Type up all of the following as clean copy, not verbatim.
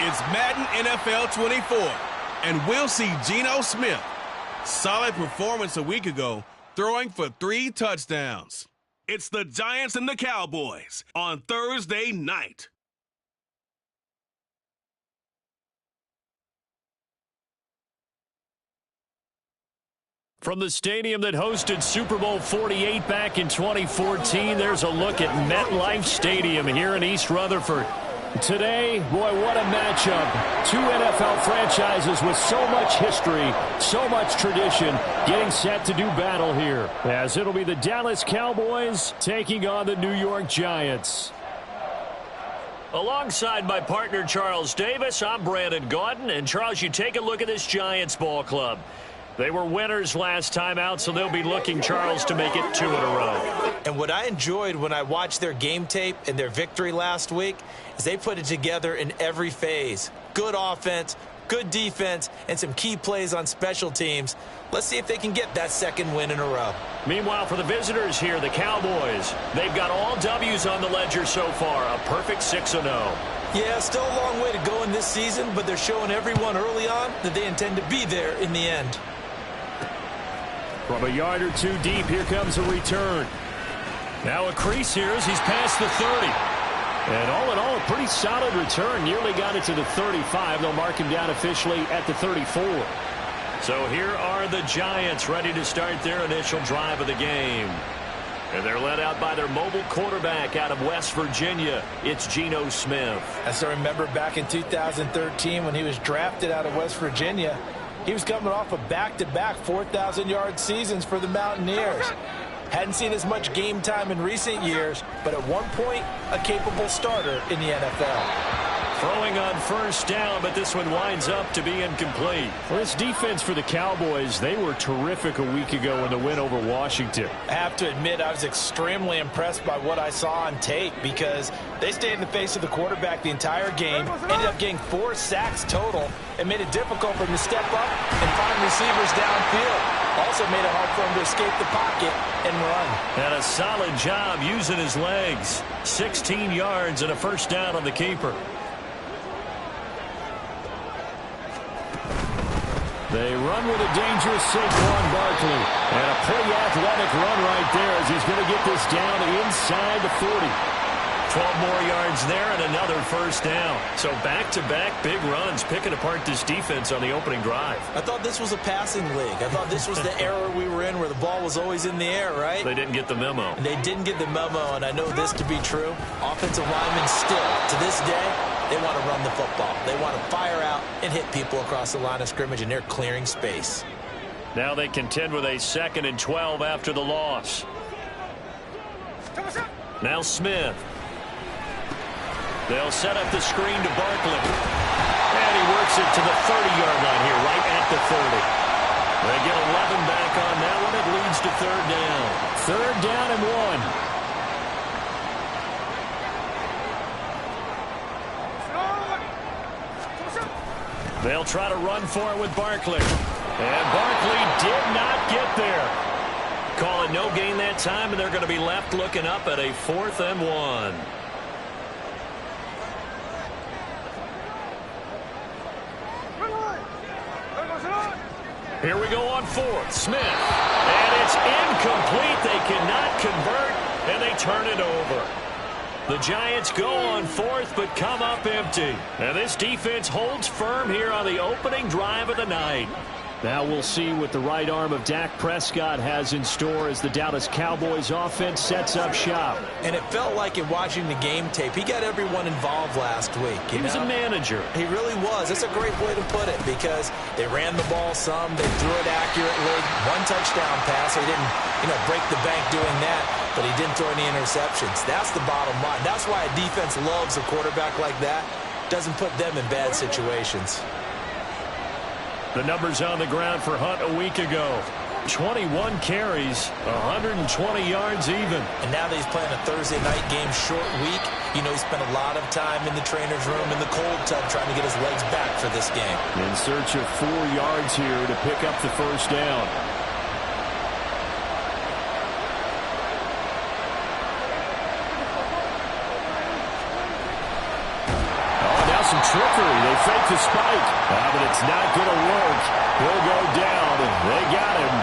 It's Madden NFL 24, and we'll see Geno Smith. Solid performance a week ago, throwing for 3 touchdowns. It's the Giants and the Cowboys on Thursday night. From the stadium that hosted Super Bowl 48 back in 2014, there's a look at MetLife Stadium here in East Rutherford. Today, boy, what a matchup. 2 NFL franchises with so much history, so much tradition, getting set to do battle here, as it'll be the Dallas Cowboys taking on the New York Giants. Alongside my partner, Charles Davis, I'm Brandon Gaudin. And, Charles, you take a look at this Giants ball club. They were winners last time out, so they'll be looking, Charles, to make it 2 in a row. And what I enjoyed when I watched their game tape and their victory last week is they put it together in every phase. Good offense, good defense, and some key plays on special teams. Let's see if they can get that 2nd win in a row. Meanwhile, for the visitors here, the Cowboys, they've got all W's on the ledger so far, a perfect 6-0. Yeah, still a long way to go in this season, but they're showing everyone early on that they intend to be there in the end. From a yard or 2 deep, here comes a return. Now a crease here as he's past the 30. And all in all, a pretty solid return. Nearly got it to the 35. They'll mark him down officially at the 34. So here are the Giants ready to start their initial drive of the game. And they're led out by their mobile quarterback out of West Virginia. It's Geno Smith. As I remember back in 2013 when he was drafted out of West Virginia, he was coming off of back-to-back 4,000-yard seasons for the Mountaineers. Hadn't seen as much game time in recent years, but at one point, a capable starter in the NFL. Throwing on first down, but this one winds up to be incomplete. For this defense for the Cowboys, they were terrific a week ago in the win over Washington. I have to admit, I was extremely impressed by what I saw on tape because they stayed in the face of the quarterback the entire game, ended up getting 4 sacks total, and made it difficult for him to step up and find receivers downfield. Also made it hard for him to escape the pocket and run. And a solid job using his legs. 16 yards and a first down on the keeper. They run with a dangerous Saquon Barkley. And a pretty athletic run right there as he's going to get this down inside the 40. 12 more yards there and another first down. So back-to-back big runs picking apart this defense on the opening drive. I thought this was a passing league. I thought this was the era we were in where the ball was always in the air, right? They didn't get the memo. They didn't get the memo, and I know this to be true. Offensive linemen still, to this day, they want to run the football. They want to fire out and hit people across the line of scrimmage, and they're clearing space. Now they contend with a 2nd and 12 after the loss. Now Smith. They'll set up the screen to Barkley. And he works it to the 30-yard line here, right at the 30. They get 11 back on that one. It leads to 3rd down. 3rd down and 1. They'll try to run for it with Barkley. And Barkley did not get there. Call it no gain that time, and they're going to be left looking up at a 4th and 1. Here we go on 4th. Smith. And it's incomplete. They cannot convert, and they turn it over. The Giants go on 4th, but come up empty. And this defense holds firm here on the opening drive of the night. Now we'll see what the right arm of Dak Prescott has in store as the Dallas Cowboys offense sets up shop. And it felt like in watching the game tape, he got everyone involved last week. He was a manager. He really was. That's a great way to put it because they ran the ball some, they threw it accurately. 1 touchdown pass. He didn't, break the bank doing that, but he didn't throw any interceptions. That's the bottom line. That's why a defense loves a quarterback like that. Doesn't put them in bad situations. The numbers on the ground for Hunt a week ago. 21 carries, 120 yards even. And now that he's playing a Thursday night game, short week, he spent a lot of time in the trainer's room in the cold tub trying to get his legs back for this game. In search of 4 yards here to pick up the first down. some trickery. They fake the spike. But it's not going to work. He'll go down. They got him.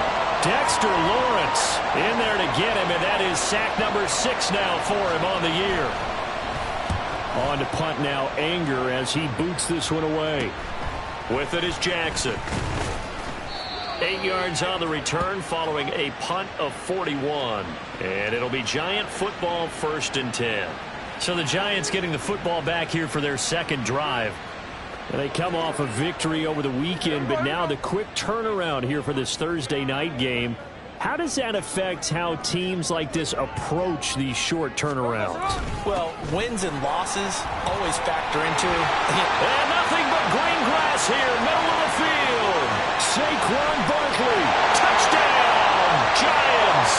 Dexter Lawrence in there to get him, and that is sack number 6 now for him on the year. On to punt now, Anger, as he boots this one away. With it is Jackson. 8 yards on the return following a punt of 41. And it'll be Giant football, 1st and 10. So the Giants getting the football back here for their second drive. And they come off a victory over the weekend, but now the quick turnaround here for this Thursday night game. How does that affect how teams like this approach these short turnarounds? Well, wins and losses always factor into it. And nothing but green grass here, middle of the field. Saquon Barkley, touchdown, Giants.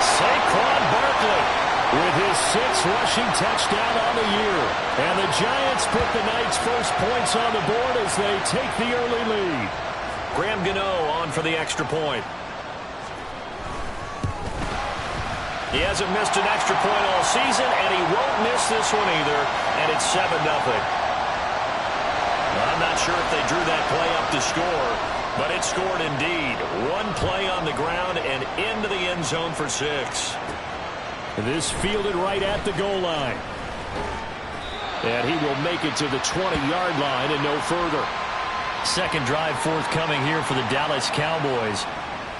Saquon Barkley with his 6th rushing touchdown on the year. And the Giants put the night's first points on the board as they take the early lead. Graham Gano on for the extra point. He hasn't missed an extra point all season, and he won't miss this one either, and it's 7-0. I'm not sure if they drew that play up to score, but it scored indeed. One play on the ground and into the end zone for 6. This fielded right at the goal line. And he will make it to the 20-yard line and no further. Second drive forthcoming here for the Dallas Cowboys.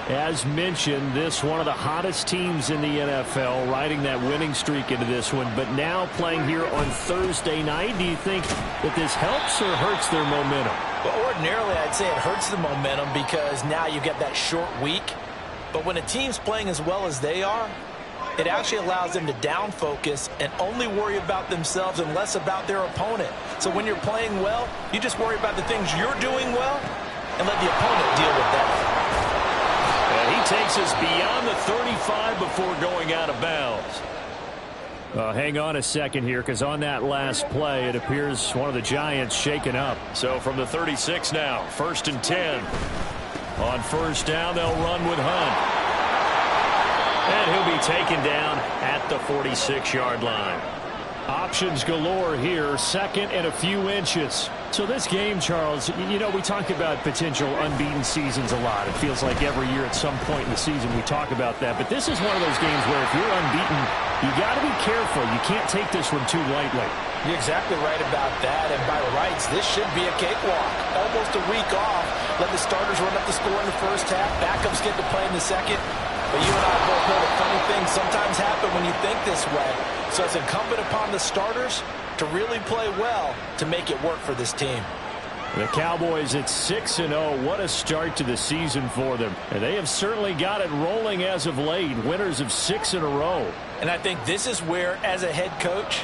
As mentioned, this one of the hottest teams in the NFL, riding that winning streak into this one, but now playing here on Thursday night. Do you think that this helps or hurts their momentum? Well, ordinarily, I'd say it hurts the momentum because now you get that short week. But when a team's playing as well as they are, it actually allows them to down focus and only worry about themselves and less about their opponent. So when you're playing well, you just worry about the things you're doing well and let the opponent deal with that. And he takes us beyond the 35 before going out of bounds. Hang on a second here, because on that last play, it appears one of the Giants shaken up. So from the 36 now, 1st and 10. On 1st down, they'll run with Hunt. And he'll be taken down at the 46-yard line. Options galore here, 2nd and a few inches. So this game, Charles, you know, we talk about potential unbeaten seasons a lot. It feels like every year at some point in the season we talk about that. But this is one of those games where if you're unbeaten, you got to be careful. You can't take this one too lightly. You're exactly right about that. And by rights, this should be a cakewalk. Almost a week off. Let the starters run up the score in the first half. Backups get to play in the second. But you and I both know that funny things sometimes happen when you think this way. So it's incumbent upon the starters to really play well to make it work for this team. The Cowboys at 6-0. What a start to the season for them. And they have certainly got it rolling as of late. Winners of 6 in a row. And I think this is where, as a head coach,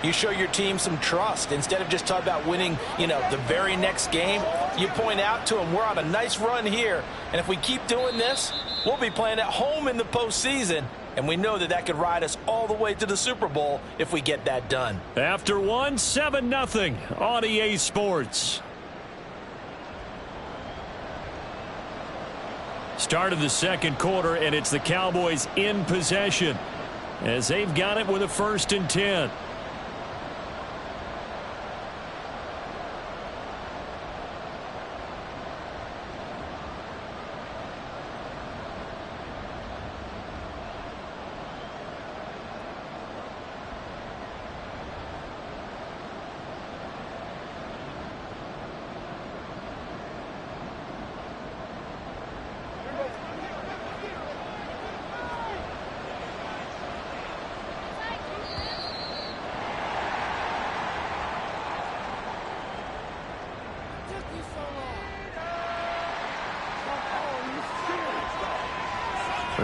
you show your team some trust. Instead of just talking about winning, the very next game, you point out to them, we're on a nice run here. And if we keep doing this, we'll be playing at home in the postseason. And we know that could ride us all the way to the Super Bowl if we get that done. After one, 7-0 on EA Sports. Start of the second quarter, and it's the Cowboys in possession as they've got it with a 1st and 10.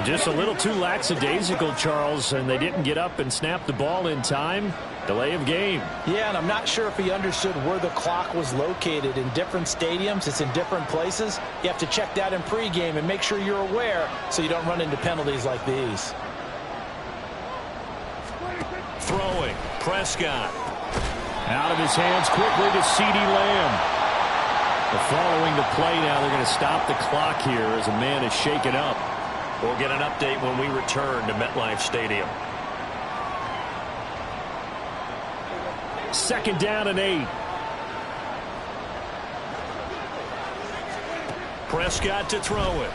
Just a little too lackadaisical, Charles, and they didn't get up and snap the ball in time. Delay of game. Yeah, and I'm not sure if he understood where the clock was located. In different stadiums, it's in different places. You have to check that in pregame and make sure you're aware so you don't run into penalties like these. Throwing, Prescott. Out of his hands quickly to CeeDee Lamb. Following the play now, they're going to stop the clock here as a man is shaken up. We'll get an update when we return to MetLife Stadium. 2nd down and 8. Prescott to throw it.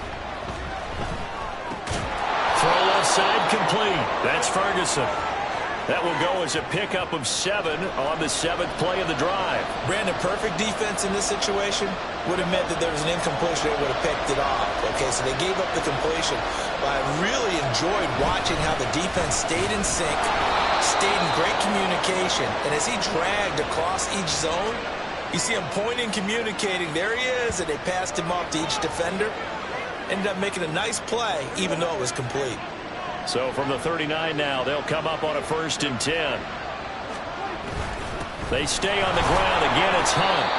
Throw left side complete. That's Ferguson. That will go as a pickup of 7 on the 7th play of the drive. Brandon, perfect defense in this situation would have meant that there was an incompletion. They would have picked it off. Okay, so they gave up the completion. But I really enjoyed watching how the defense stayed in sync, stayed in great communication. And as he dragged across each zone, you see him pointing, communicating. There he is, and they passed him off to each defender. Ended up making a nice play, even though it was complete. So from the 39 now, they'll come up on a 1st and 10. They stay on the ground. Again, it's Hunt.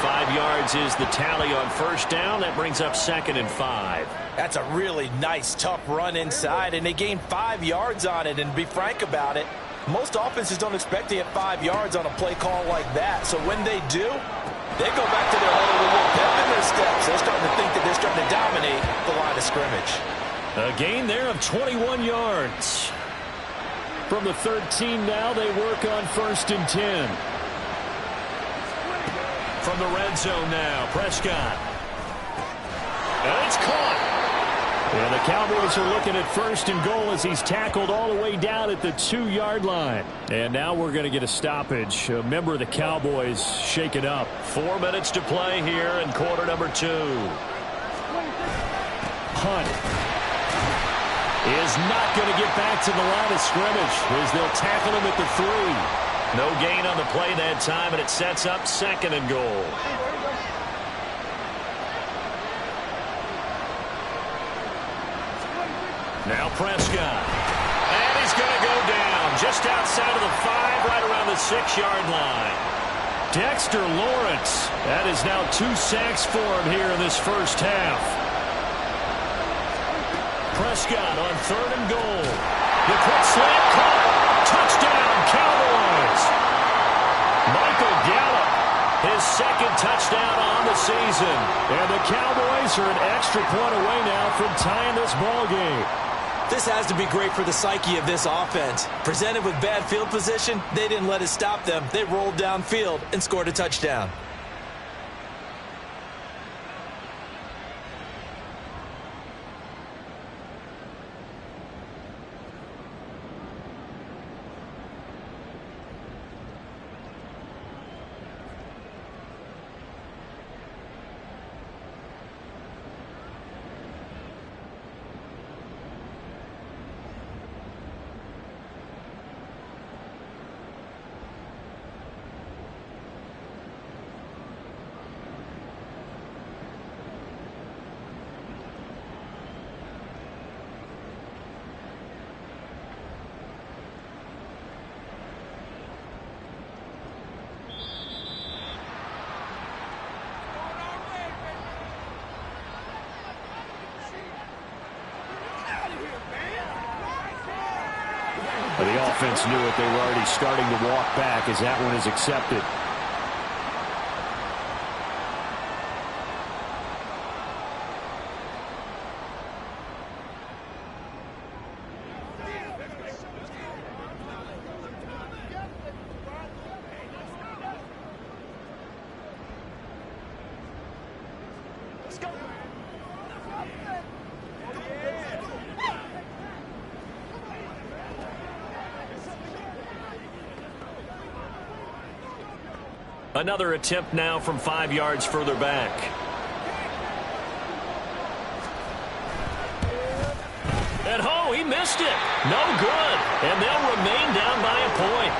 5 yards is the tally on 1st down. That brings up 2nd and 5. That's a really nice, tough run inside, and they gained 5 yards on it. And to be frank about it, most offenses don't expect to get 5 yards on a play call like that. So when they do, they go back to their huddle with a little pep in their steps. They're starting to think that they're starting to dominate the line of scrimmage. A gain there of 21 yards. From the 13 now, they work on 1st and 10. From the red zone now, Prescott. And it's caught. And the Cowboys are looking at 1st and goal as he's tackled all the way down at the 2-yard line. And now we're going to get a stoppage. A member of the Cowboys shaken up. 4 minutes to play here in quarter number 2. Hunt is not going to get back to the line of scrimmage as they'll tackle him at the 3. No gain on the play that time, and it sets up 2nd and goal. Now Prescott. And he's going to go down just outside of the 5, right around the 6-yard line. Dexter Lawrence. That is now 2 sacks for him here in this first half. Prescott on 3rd and goal. The quick slant caught. Touchdown, Cowboys. Michael Gallup, his 2nd touchdown on the season. And the Cowboys are an extra point away now from tying this ball game. This has to be great for the psyche of this offense. Presented with bad field position, they didn't let it stop them. They rolled downfield and scored a touchdown. The offense knew it. They were already starting to walk back as that one is accepted. Another attempt now from 5 yards further back. And he missed it. No good. And they'll remain down by a point.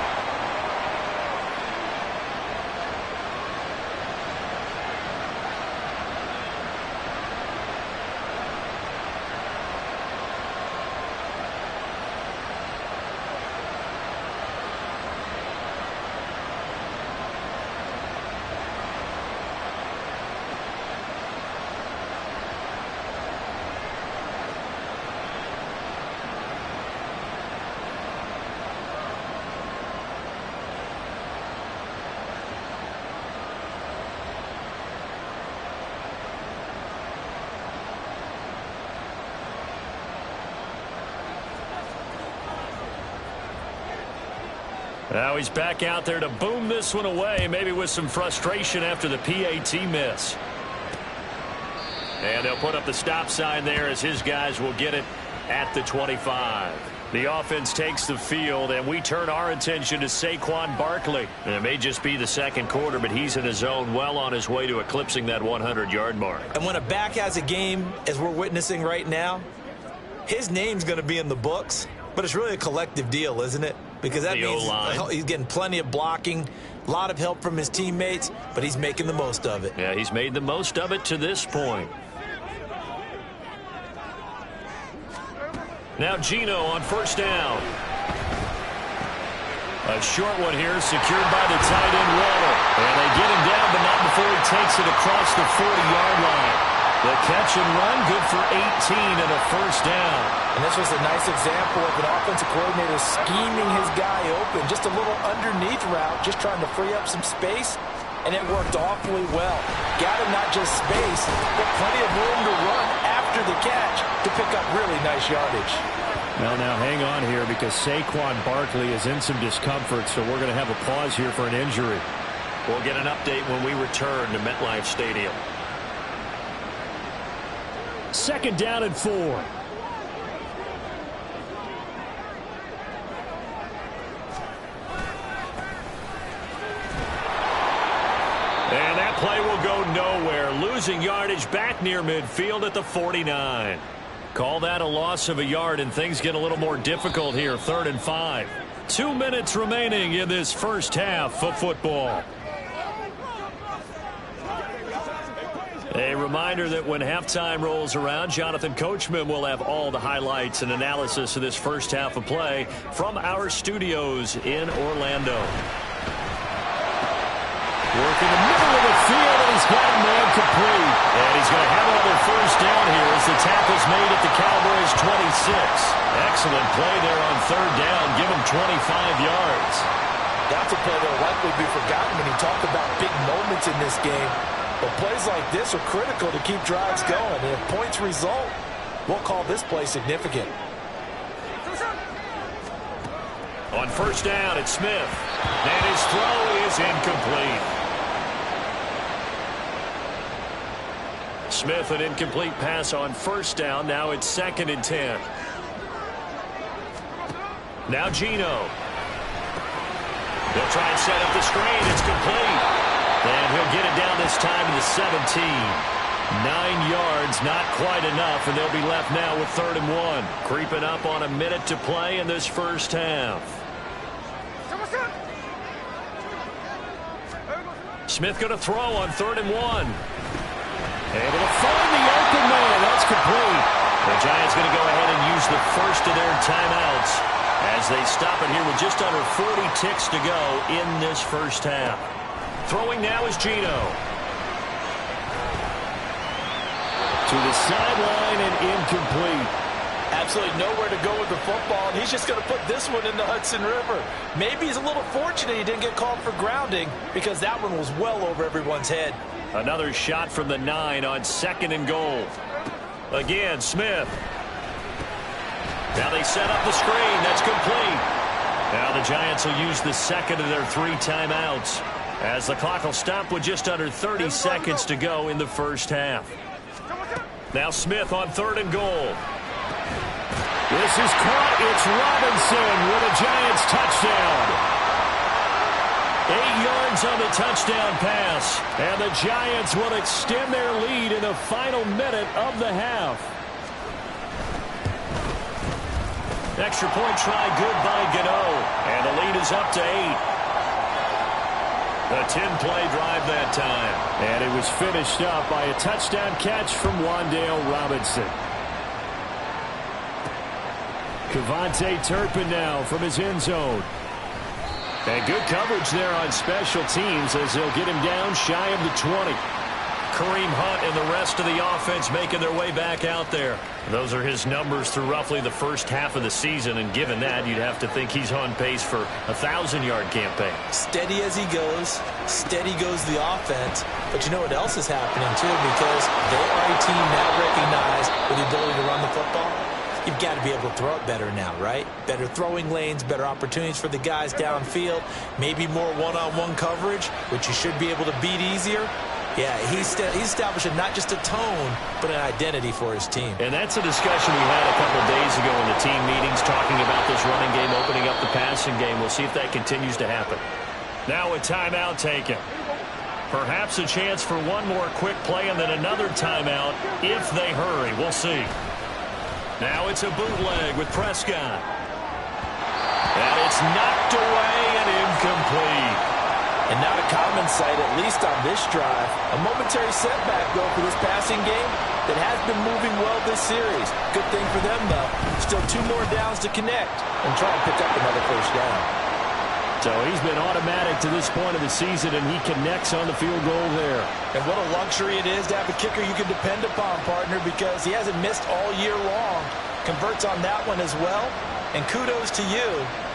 Now he's back out there to boom this one away, maybe with some frustration after the PAT miss. And they'll put up the stop sign there as his guys will get it at the 25. The offense takes the field, and we turn our attention to Saquon Barkley. And it may just be the second quarter, but he's in his zone, well on his way to eclipsing that 100-yard mark. And when a back has a game, as we're witnessing right now, his name's going to be in the books, but it's really a collective deal, isn't it? Because that means he's getting plenty of blocking, a lot of help from his teammates, but he's making the most of it. Yeah, he's made the most of it to this point. Now Geno on first down. A short one here, secured by the tight end Waddle. And they get him down, but not before he takes it across the 40-yard line. The catch and run, good for 18 and a first down. And this was a nice example of an offensive coordinator scheming his guy open. Just a little underneath route, just trying to free up some space. And it worked awfully well. Got him not just space, but plenty of room to run after the catch to pick up really nice yardage. Well, now hang on here because Saquon Barkley is in some discomfort, so we're going to have a pause here for an injury. We'll get an update when we return to MetLife Stadium. Second down and 4. And that play will go nowhere. Losing yardage back near midfield at the 49. Call that a loss of a yard, and things get a little more difficult here. 3rd and 5. 2 minutes remaining in this first half of football. A reminder that when halftime rolls around, Jonathan Coachman will have all the highlights and analysis of this first half of play from our studios in Orlando. Working the middle of the field, and he's got a man complete. And he's going to have another first down here as the tackle's made at the Cowboys' 26. Excellent play there on 3rd down. Give him 25 yards. That's a play that will likely be forgotten when you talk about big moments in this game. But plays like this are critical to keep drives going. And if points result, we'll call this play significant. On first down, it's Smith. And his throw is incomplete. Smith, an incomplete pass on first down. Now it's 2nd and 10. Now Geno. They'll try and set up the screen. It's complete. And he'll get it down this time to the 17. 9 yards, not quite enough, and they'll be left now with 3rd and 1. Creeping up on a minute to play in this first half. Smith going to throw on 3rd and 1. Able to find the open man. That's complete. The Giants going to go ahead and use the first of their timeouts as they stop it here with just under 40 ticks to go in this first half. Throwing now is Geno. To the sideline and incomplete. Absolutely nowhere to go with the football, and he's just going to put this one in the Hudson River. Maybe he's a little fortunate he didn't get called for grounding because that one was well over everyone's head. Another shot from the 9 on 2nd and goal. Again, Smith. Now they set up the screen. That's complete. Now the Giants will use the second of their 3 timeouts as the clock will stop with just under 30 seconds to go in the first half. Now Smith on 3rd and goal. This is caught. It's Robinson with a Giants touchdown. 8 yards on the touchdown pass. And the Giants will extend their lead in the final minute of the half. Extra point try good by Geno. And the lead is up to 8. A 10-play drive that time. And it was finished up by a touchdown catch from Wan'Dale Robinson. Kevontae Turpin now from his end zone. And good coverage there on special teams as they'll get him down shy of the 20. Kareem Hunt and the rest of the offense making their way back out there. Those are his numbers through roughly the first half of the season, and given that, you'd have to think he's on pace for a 1,000-yard campaign. Steady as he goes, steady goes the offense. But you know what else is happening, too, because they are a team now recognized with the ability to run the football. You've got to be able to throw it better now, right? Better throwing lanes, better opportunities for the guys downfield, maybe more one-on-one coverage, which you should be able to beat easier. Yeah, he's establishing not just a tone, but an identity for his team. And that's a discussion we had a couple of days ago in the team meetings, talking about this running game, opening up the passing game. We'll see if that continues to happen. Now a timeout taken. Perhaps a chance for one more quick play and then another timeout if they hurry. We'll see. Now it's a bootleg with Prescott. And it's knocked away and incomplete. And not a common sight, at least on this drive. A momentary setback, though, for this passing game that has been moving well this series. Good thing for them, though. Still 2 more downs to connect and try and pick up another first down. So he's been automatic to this point of the season, and he connects on the field goal there. And what a luxury it is to have a kicker you can depend upon, partner, because he hasn't missed all year long. Converts on that one as well. And kudos to you.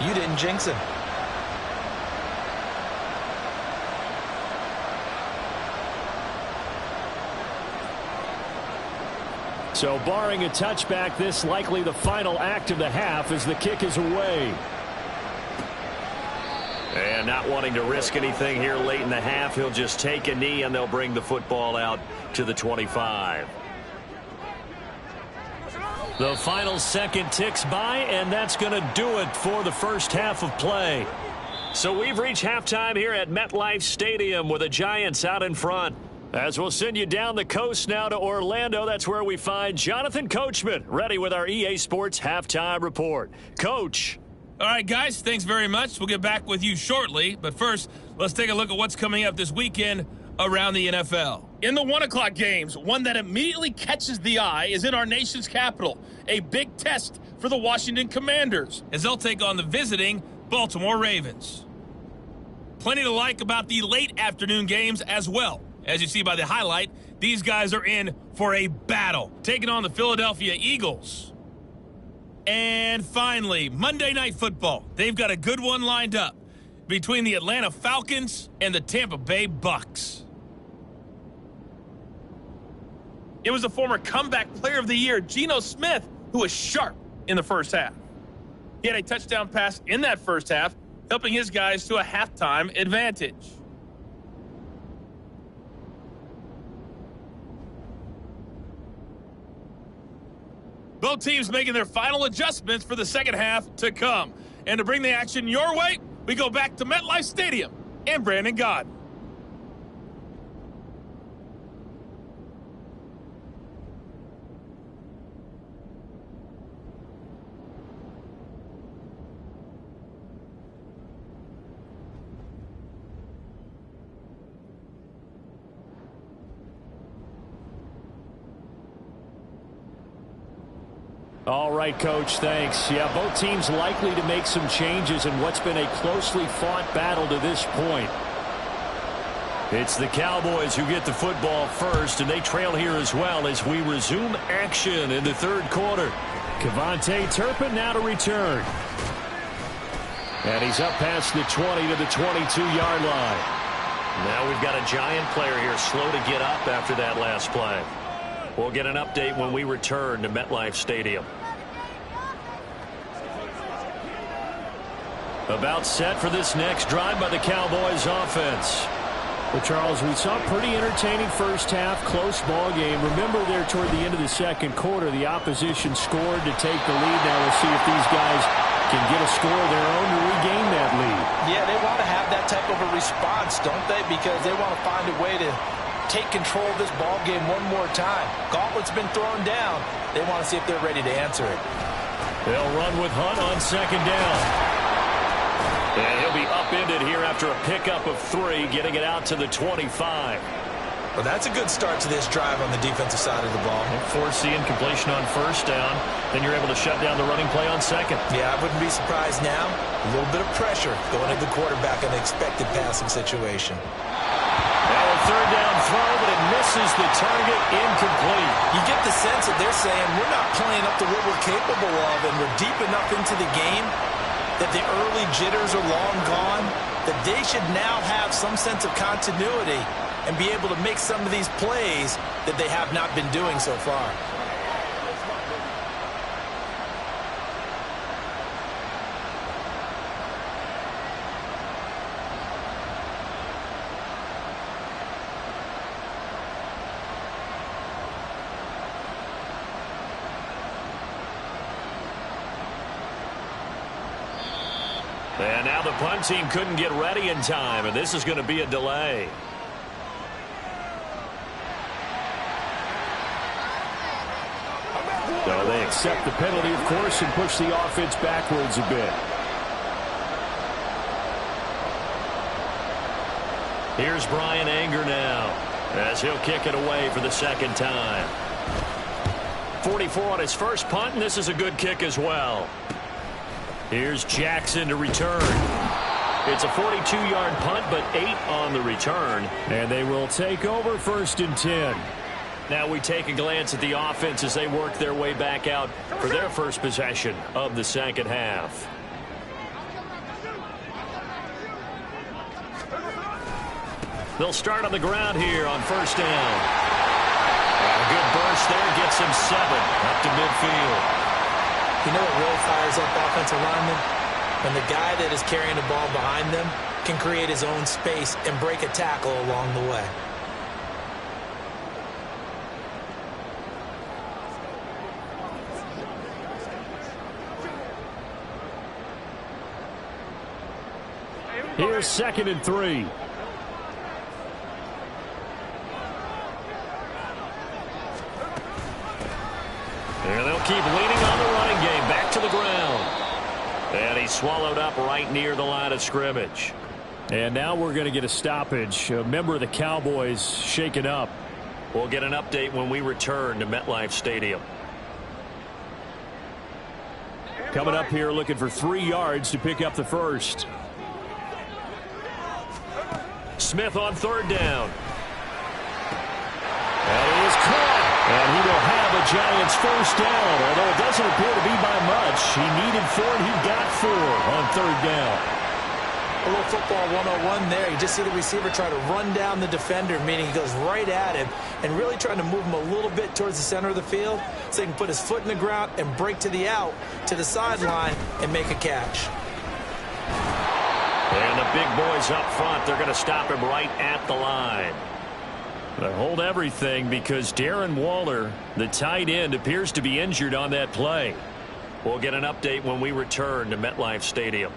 You didn't jinx him. So barring a touchback, this likely the final act of the half as the kick is away. And not wanting to risk anything here late in the half, he'll just take a knee and they'll bring the football out to the 25. The final second ticks by, and that's going to do it for the first half of play. So we've reached halftime here at MetLife Stadium with the Giants out in front. As we'll send you down the coast now to Orlando, that's where we find Jonathan Coachman, ready with our EA Sports Halftime Report. Coach. All right, guys, thanks very much. We'll get back with you shortly. But first, let's take a look at what's coming up this weekend around the NFL. In the 1 o'clock games, one that immediately catches the eye is in our nation's capital. A big test for the Washington Commanders as they'll take on the visiting Baltimore Ravens. Plenty to like about the late afternoon games as well. As you see by the highlight, these guys are in for a battle, taking on the Philadelphia Eagles. And finally, Monday Night Football. They've got a good one lined up between the Atlanta Falcons and the Tampa Bay Bucks. It was the former comeback player of the year, Geno Smith, who was sharp in the first half. He had a touchdown pass in that first half, helping his guys to a halftime advantage. Both teams making their final adjustments for the second half to come. And to bring the action your way, we go back to MetLife Stadium and Brandon Gott. All right, Coach, thanks. Yeah, both teams likely to make some changes in what's been a closely fought battle to this point. It's the Cowboys who get the football first, and they trail here as well as we resume action in the third quarter. Kevontae Turpin now to return. And he's up past the 20 to the 22-yard line. Now we've got a Giant player here slow to get up after that last play. We'll get an update when we return to MetLife Stadium. About set for this next drive by the Cowboys offense. Well, Charles, we saw a pretty entertaining first half, close ball game. Remember there toward the end of the second quarter, the opposition scored to take the lead. Now we'll see if these guys can get a score of their own to regain that lead. Yeah, they want to have that type of a response, don't they? Because they want to find a way to take control of this ball game one more time. Gauntlet's been thrown down. They want to see if they're ready to answer it. They'll run with Hunt on second down. And he'll be upended here after a pickup of 3, getting it out to the 25. Well, that's a good start to this drive on the defensive side of the ball. Forcing completion on first down. Then you're able to shut down the running play on second. Yeah, I wouldn't be surprised now. A little bit of pressure going at the quarterback in the expected passing situation. Now a third down throw, but it misses the target, incomplete. You get the sense that they're saying we're not playing up to what we're capable of, and we're deep enough into the game that the early jitters are long gone, that they should now have some sense of continuity and be able to make some of these plays that they have not been doing so far. And now the punt team couldn't get ready in time, and this is going to be a delay. So they accept the penalty, of course, and push the offense backwards a bit. Here's Brian Anger now, as he'll kick it away for the second time. 44 on his first punt, and this is a good kick as well. Here's Jackson to return. It's a 42-yard punt, but 8 on the return. And they will take over 1st and 10. Now we take a glance at the offense as they work their way back out for their first possession of the second half. They'll start on the ground here on 1st down. A good burst there gets him 7 up to midfield. You know what really fires up offensive linemen? When the guy that is carrying the ball behind them can create his own space and break a tackle along the way. Here's 2nd and 3. And they'll keep leaning on the running game. Back to the ground. And he's swallowed up right near the line of scrimmage. And now we're going to get a stoppage. A member of the Cowboys shaken up. We'll get an update when we return to MetLife Stadium. Coming up here looking for 3 yards to pick up the first. Smith on 3rd down. That is caught. And he will have a Giants first down, although it doesn't appear to be by much. He needed 4, and he got 4 on 3rd down. A little football 101 there. You just see the receiver try to run down the defender, meaning he goes right at him and really trying to move him a little bit towards the center of the field so he can put his foot in the ground and break to the out, to the sideline, and make a catch. And the big boys up front, they're going to stop him right at the line. They hold everything because Darren Waller, the tight end, appears to be injured on that play. We'll get an update when we return to MetLife Stadium.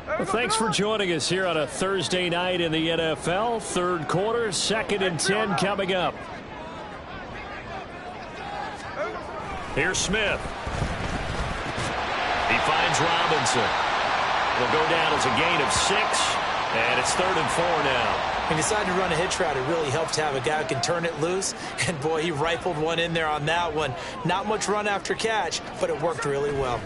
Well, thanks for joining us here on a Thursday night in the NFL. 3rd quarter, 2nd and 10 coming up. Here's Smith. He finds Robinson. It'll go down as a gain of 6, and it's 3rd and 4 now. When you decide to run a hitch route, it really helps to have a guy who can turn it loose. And, boy, he rifled one in there on that one. Not much run after catch, but it worked really well.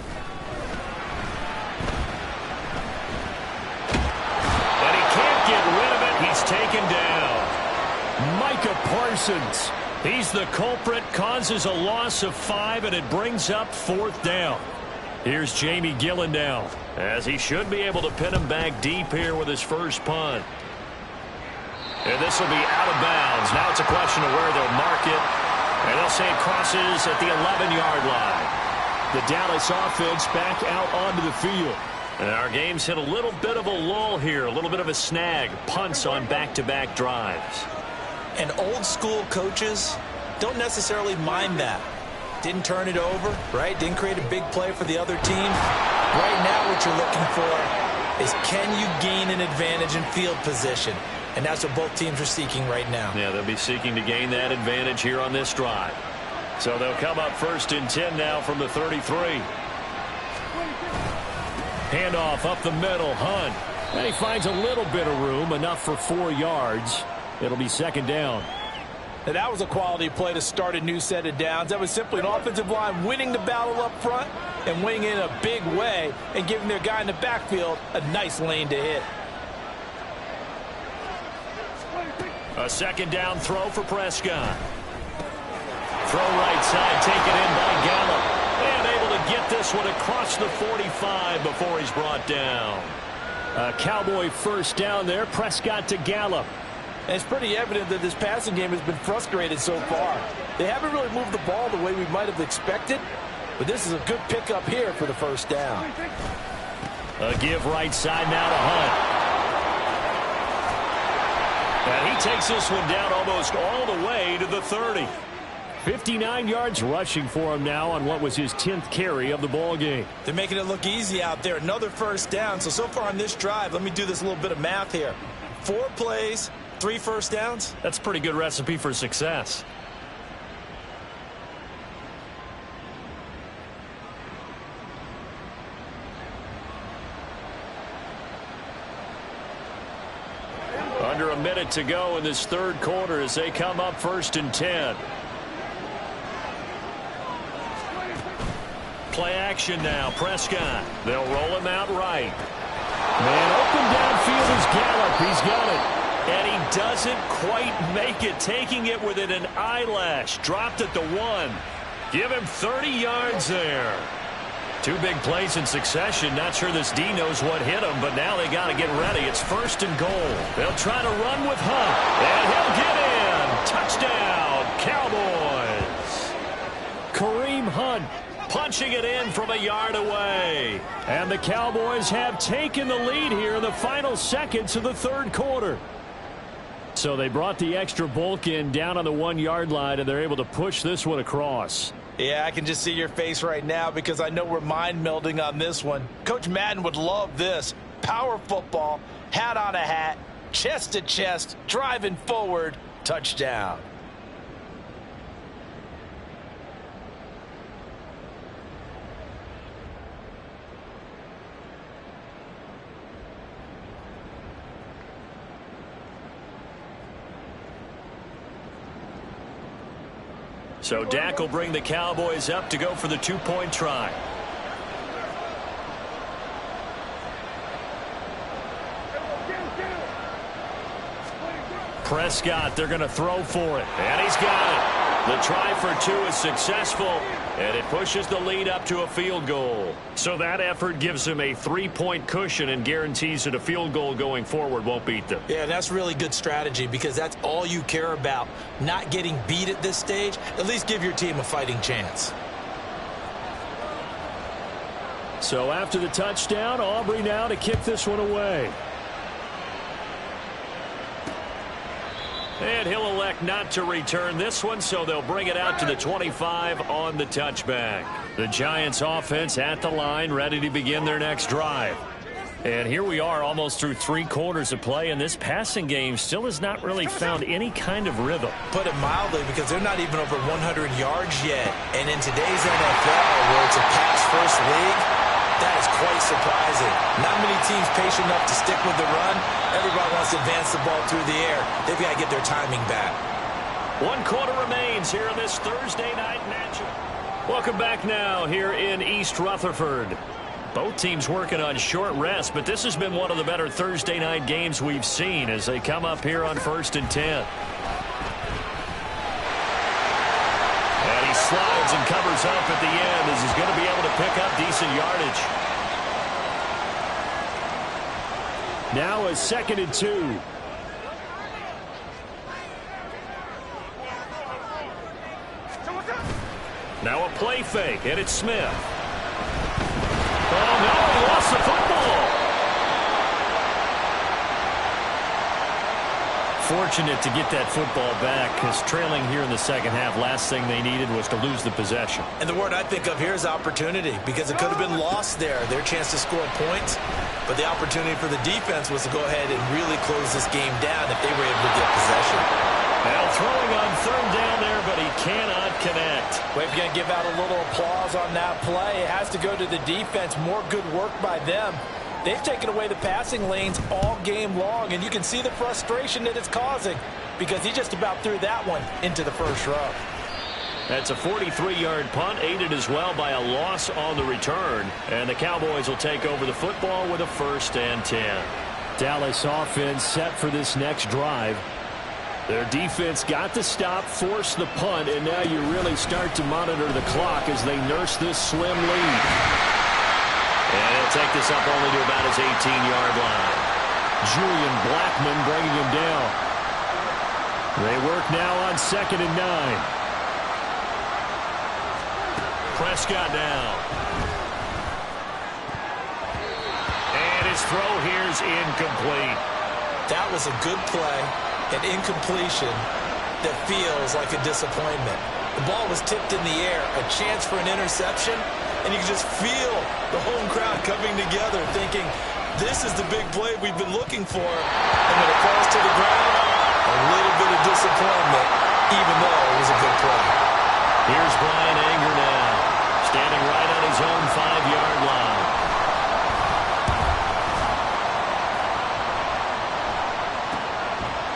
And he can't get rid of it. He's taken down. Micah Parsons. He's the culprit, causes a loss of 5, and it brings up 4th down. Here's Jamie Gillen now, as he should be able to pin him back deep here with his first punt. And this will be out of bounds. Now it's a question of where they'll mark it. And they'll say it crosses at the 11-yard line. The Dallas offense back out onto the field. And our game's hit a little bit of a lull here, a little bit of a snag. Punts on back-to-back drives. And old-school coaches don't necessarily mind that. Didn't turn it over, right? Didn't create a big play for the other team. Right now what you're looking for is, can you gain an advantage in field position? And that's what both teams are seeking right now. Yeah, they'll be seeking to gain that advantage here on this drive. So they'll come up 1st and 10 now from the 33. Handoff up the middle, Hunt. And he finds a little bit of room, enough for 4 yards. It'll be 2nd down. Now, that was a quality play to start a new set of downs. That was simply an offensive line winning the battle up front and winning in a big way and giving their guy in the backfield a nice lane to hit. A 2nd down throw for Prescott. Throw right side, taken in by Gallup. And able to get this one across the 45 before he's brought down. A Cowboy first down there. Prescott to Gallup. And it's pretty evident that this passing game has been frustrated so far. They haven't really moved the ball the way we might have expected, but this is a good pickup here for the first down. A give right side now to Hunt. And he takes this one down almost all the way to the 30. 59 yards rushing for him now on what was his 10th carry of the ball game. They're making it look easy out there. Another first down. So far on this drive, let me do this little bit of math here. 4 plays, 3 first downs. That's a pretty good recipe for success. Under a minute to go in this third quarter as they come up 1st and 10. Play action now. Prescott. They'll roll him out right. Man open downfield is Gallup. He's got it. And he doesn't quite make it. Taking it within an eyelash. Dropped at the 1. Give him 30 yards there. 2 big plays in succession. Not sure this D knows what hit him, but now they got to get ready. It's 1st and goal. They'll try to run with Hunt. And he'll get in. Touchdown, Cowboys. Kareem Hunt punching it in from a yard away. And the Cowboys have taken the lead here in the final seconds of the third quarter. So they brought the extra bulk in down on the 1-yard line, and they're able to push this one across. Yeah, I can just see your face right now because I know we're mind melding on this one. Coach Madden would love this. Power football, hat on a hat, chest to chest, driving forward, touchdown. So Dak will bring the Cowboys up to go for the 2-point try. Prescott, they're going to throw for it. And he's got it. The try for 2 is successful. And it pushes the lead up to a field goal. So that effort gives them a 3-point cushion and guarantees that a field goal going forward won't beat them. Yeah, that's really good strategy because that's all you care about. Not getting beat at this stage. At least give your team a fighting chance. So after the touchdown, Aubrey now to kick this one away. And he'll elect not to return this one, so they'll bring it out to the 25 on the touchback. The Giants offense at the line, ready to begin their next drive. And here we are almost through 3 quarters of play, and this passing game still has not really found any kind of rhythm. Put it mildly, because they're not even over 100 yards yet. And in today's NFL, where it's a pass-first league, that is quite surprising. Not many teams patient enough to stick with the run. Everybody wants to advance the ball through the air. They've got to get their timing back. 1 quarter remains here in this Thursday night matchup. Welcome back now here in East Rutherford. Both teams working on short rest, but this has been one of the better Thursday night games we've seen as they come up here on 1st and 10. And he slides and covers up at the end as he's going to be able to pick up decent yardage. Now a 2nd and 2. Now a play fake, and it's Smith. Oh, no, he lost the football. Fortunate to get that football back, because trailing here in the second half, last thing they needed was to lose the possession. And the word I think of here is opportunity, because it could have been lost there, their chance to score points. But the opportunity for the defense was to go ahead and really close this game down if they were able to get possession. Now throwing on 3rd down there, but he cannot connect. Well, if you're going to give out a little applause on that play, it has to go to the defense. More good work by them. They've taken away the passing lanes all game long, and you can see the frustration that it's causing because he just about threw that one into the first row. That's a 43-yard punt, aided as well by a loss on the return. And the Cowboys will take over the football with a 1st and 10. Dallas offense set for this next drive. Their defense got the stop, forced the punt, and now you really start to monitor the clock as they nurse this slim lead. And he'll take this up only to about his 18-yard line. Julian Blackman bringing him down. They work now on 2nd and 9. Prescott down. And his throw here is incomplete. That was a good play. an incompletion that feels like a disappointment. The ball was tipped in the air, a chance for an interception, and you can just feel the home crowd coming together thinking, this is the big play we've been looking for. And when it falls to the ground, a little bit of disappointment, even though it was a good play. Here's Brian Anger now, standing right on his own 5-yard line.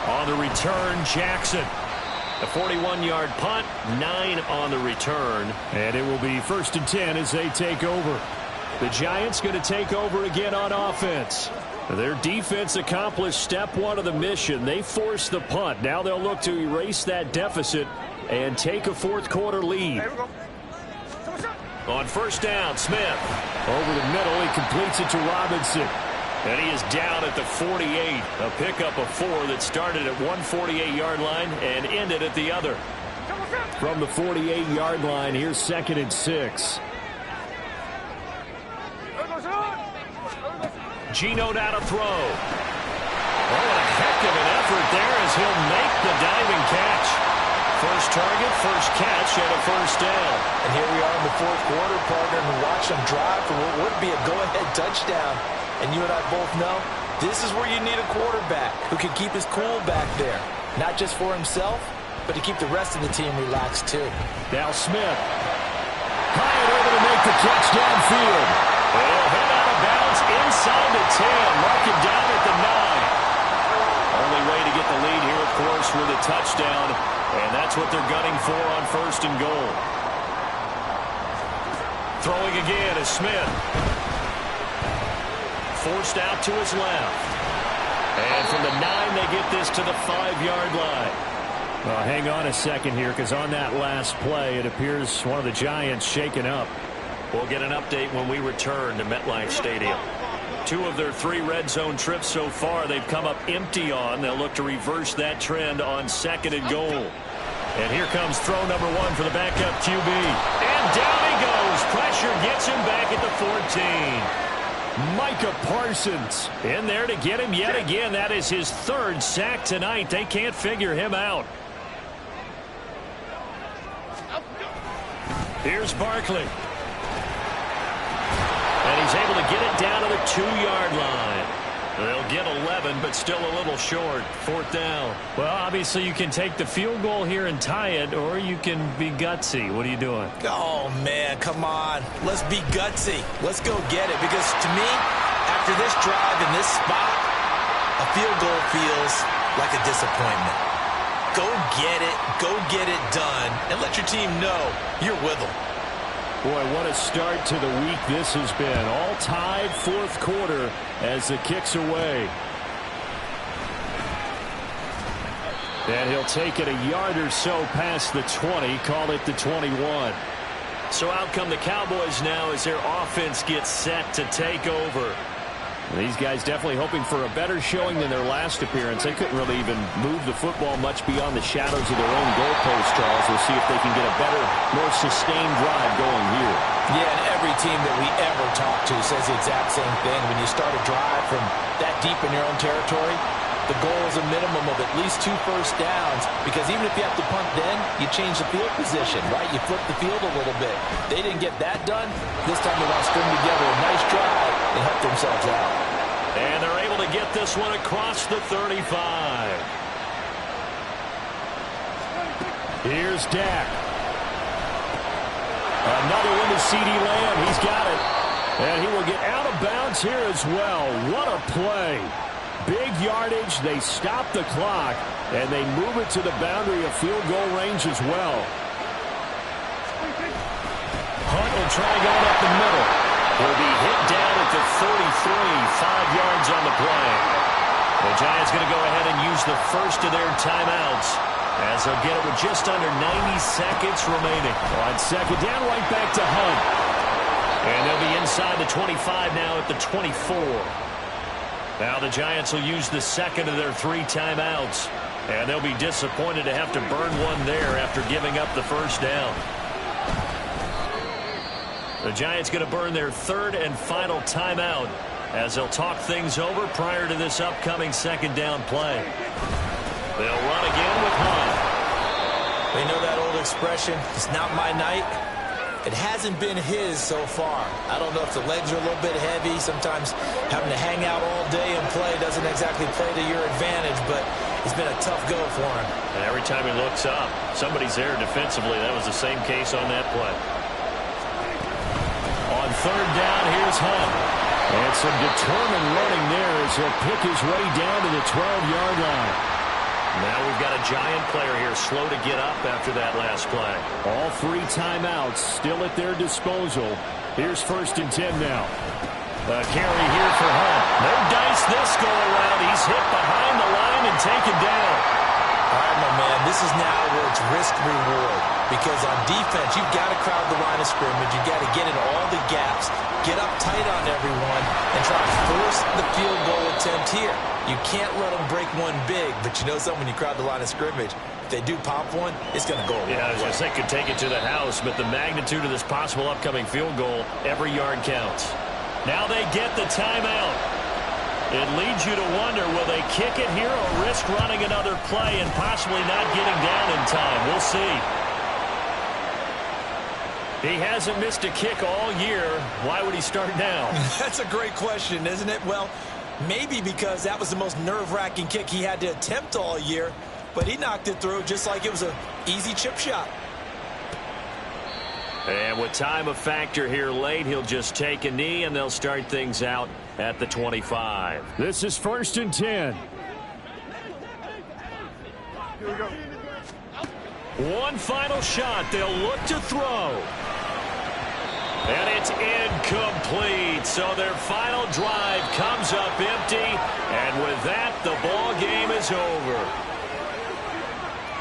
On the return, Jackson. A 41-yard punt, 9 on the return. And it will be 1st and 10 as they take over. The Giants going to take over again on offense. Their defense accomplished step 1 of the mission. They forced the punt. Now they'll look to erase that deficit and take a 4th quarter lead. On 1st down, Smith. Over the middle, he completes it to Robinson. And he is down at the 48. A pickup of 4 that started at one 48-yard line and ended at the other. From the 48-yard line, here's 2nd and 6. Geno now to throw. Oh, what a heck of an effort there as he'll make the diving catch. First target, first catch, and a 1st down. And here we are in the 4th quarter, partner, and watch them drive for what would be a go-ahead touchdown. And you and I both know this is where you need a quarterback who can keep his cool back there. Not just for himself, but to keep the rest of the team relaxed too. Now Smith. High and over to make the catch downfield. And he'll head out of bounds inside the 10. Mark him down at the 9. Only way to get the lead here, of course, with a touchdown. And that's what they're gunning for on 1st and goal. Throwing again is Smith. Forced out to his left. And from the 9, they get this to the 5-yard line. Well, hang on a second here, because on that last play, it appears one of the Giants shaken up. We'll get an update when we return to MetLife Stadium. 2 of their 3 red zone trips so far, they've come up empty on. They'll look to reverse that trend on 2nd and goal. And here comes throw number 1 for the backup QB. And down he goes. Pressure gets him back at the 14. Micah Parsons in there to get him yet again. That is his 3rd sack tonight. They can't figure him out. Here's Barkley. And he's able to get it down to the 2-yard line. They'll get 11, but still a little short. 4th down. Well, obviously you can take the field goal here and tie it, or you can be gutsy. What are you doing? Oh, man, come on. Let's be gutsy. Let's go get it. Because to me, after this drive in this spot, a field goal feels like a disappointment. Go get it. Go get it done. And let your team know you're with them. Boy, what a start to the week this has been. All tied 4th quarter as the kick's away. And he'll take it a yard or so past the 20, call it the 21. So out come the Cowboys now as their offense gets set to take over. These guys definitely hoping for a better showing than their last appearance. They couldn't really even move the football much beyond the shadows of their own goalpost, Charles. We'll see if they can get a better, more sustained drive going here. Yeah, and every team that we ever talk to says the exact same thing. When you start a drive from that deep in your own territory, the goal is a minimum of at least 2 first downs, because even if you have to punt then, you change the field position, right? You flip the field a little bit. They didn't get that done. This time they want to string together a nice drive and help themselves out. And they're able to get this one across the 35. Here's Dak. Another one to CeeDee Lamb. He's got it. And he will get out of bounds here as well. What a play. Big yardage. They stop the clock, and they move it to the boundary of field goal range as well. Hunt will try going up the middle. Will be hit down at the 33, 5 yards on the play. The Giants going to go ahead and use the first of their timeouts, as they'll get it with just under 90 seconds remaining. On 2nd down, right back to Hunt. And they'll be inside the 25 now at the 24. Now the Giants will use the 2nd of their 3 timeouts. And they'll be disappointed to have to burn one there after giving up the first down. The Giants going to burn their 3rd and final timeout as they'll talk things over prior to this upcoming 2nd down play. They'll run again with Hunt. They know that old expression, it's not my night. It hasn't been his so far. I don't know if the legs are a little bit heavy. Sometimes having to hang out all day and play doesn't exactly play to your advantage, but it's been a tough go for him. And every time he looks up, somebody's there defensively. That was the same case on that play. On third down, here's Hunt. And some determined running there as he'll pick his way down to the 12-yard line. Now we've got a giant player here slow to get up after that last play. All 3 timeouts still at their disposal. Here's 1st and 10 now. A carry here for Hunt. No dice this go around. He's hit behind the line and taken down. All right, my man, this is now where it's risk-reward. Because on defense, you've got to crowd the line of scrimmage. You've got to get into all the gaps, get up tight on everyone, and try to force the field goal attempt here. You can't let them break one big, but you know something, when you crowd the line of scrimmage, if they do pop one, it's going to go away. Yeah, I was going to say could take it to the house, but the magnitude of this possible upcoming field goal, every yard counts. Now they get the timeout. It leads you to wonder, will they kick it here or risk running another play and possibly not getting down in time? We'll see. He hasn't missed a kick all year. Why would he start now? That's a great question, isn't it? Well, maybe because that was the most nerve-wracking kick he had to attempt all year, but he knocked it through just like it was an easy chip shot. And with time a factor here late, he'll just take a knee, and they'll start things out at the 25. This is 1st and 10. Here we go. One final shot. They'll look to throw. And it's incomplete. So their final drive comes up empty. And with that, the ball game is over.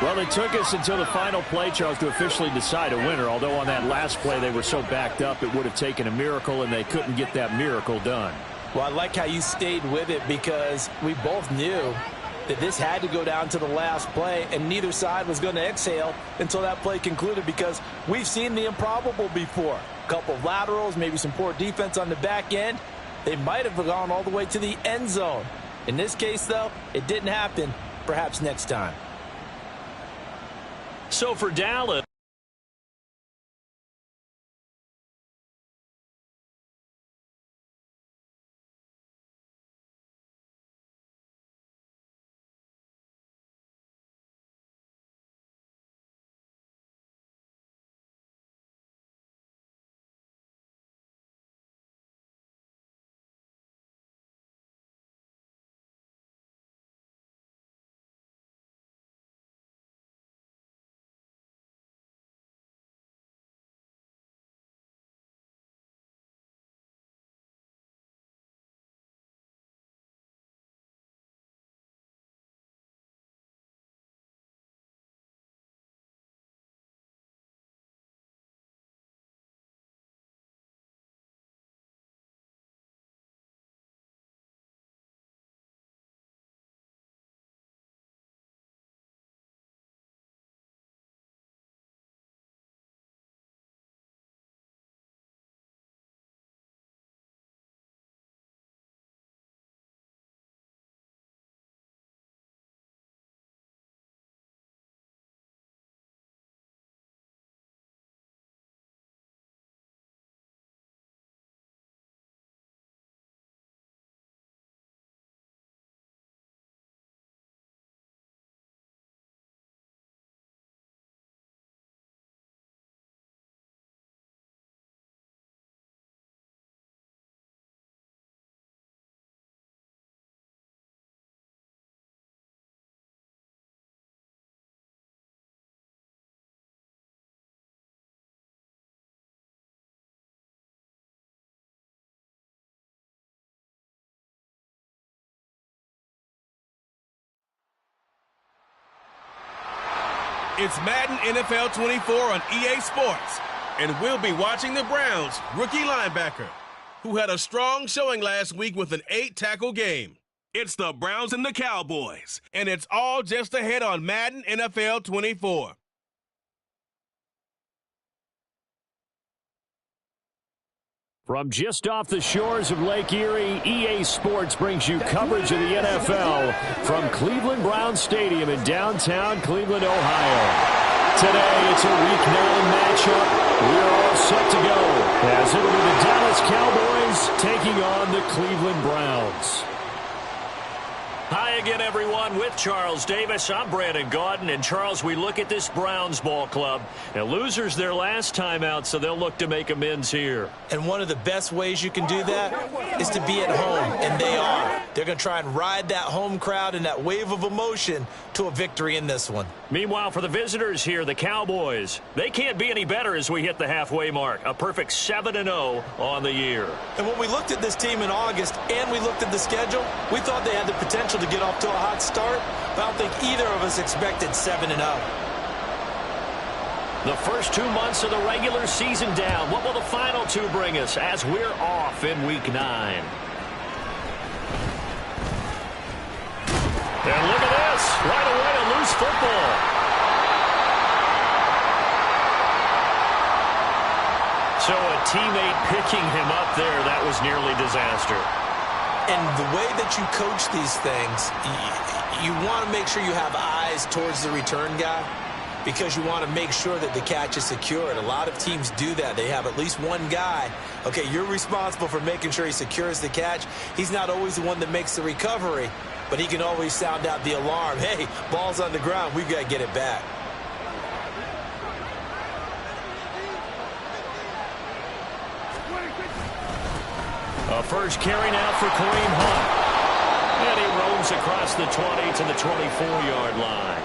Well, it took us until the final play, Charles, to officially decide a winner. Although on that last play they were so backed up, it would have taken a miracle, and they couldn't get that miracle done. Well, I like how you stayed with it, because we both knew that this had to go down to the last play, and neither side was going to exhale until that play concluded, because we've seen the improbable before. A couple of laterals, maybe some poor defense on the back end. They might have gone all the way to the end zone. In this case, though, it didn't happen. Perhaps next time. So for Dallas, It's Madden NFL 24 on EA Sports, and we'll be watching the Browns' rookie linebacker, who had a strong showing last week with an 8-tackle game. It's the Browns and the Cowboys, and it's all just ahead on Madden NFL 24. From just off the shores of Lake Erie, EA Sports brings you coverage of the NFL from Cleveland Browns Stadium in downtown Cleveland, Ohio. Today, it's a Week 9 matchup. We're all set to go, as it'll be the Dallas Cowboys taking on the Cleveland Browns. Hi again, everyone. With Charles Davis, I'm Brandon Gaudin. And, Charles, we look at this Browns ball club. Now, losers their last time out, so they'll look to make amends here. And one of the best ways you can do that is to be at home, and they are. They're going to try and ride that home crowd and that wave of emotion to a victory in this one. Meanwhile, for the visitors here, the Cowboys, they can't be any better as we hit the halfway mark. A perfect 7-0 on the year. And when we looked at this team in August and we looked at the schedule, we thought they had the potential to get off to a hot start, but I don't think either of us expected 7-0. The first 2 months of the regular season down. What will the final two bring us as we're off in Week 9? And look at this. Right away, a loose football. So a teammate picking him up there, that was nearly disaster. And the way that you coach these things, you want to make sure you have eyes towards the return guy because you want to make sure that the catch is secured. A lot of teams do that. They have at least one guy. Okay, you're responsible for making sure he secures the catch. He's not always the one that makes the recovery, but he can always sound out the alarm. Hey, ball's on the ground. We've got to get it back. A first carry now for Kareem Hunt. And he roams across the 20 to the 24-yard line.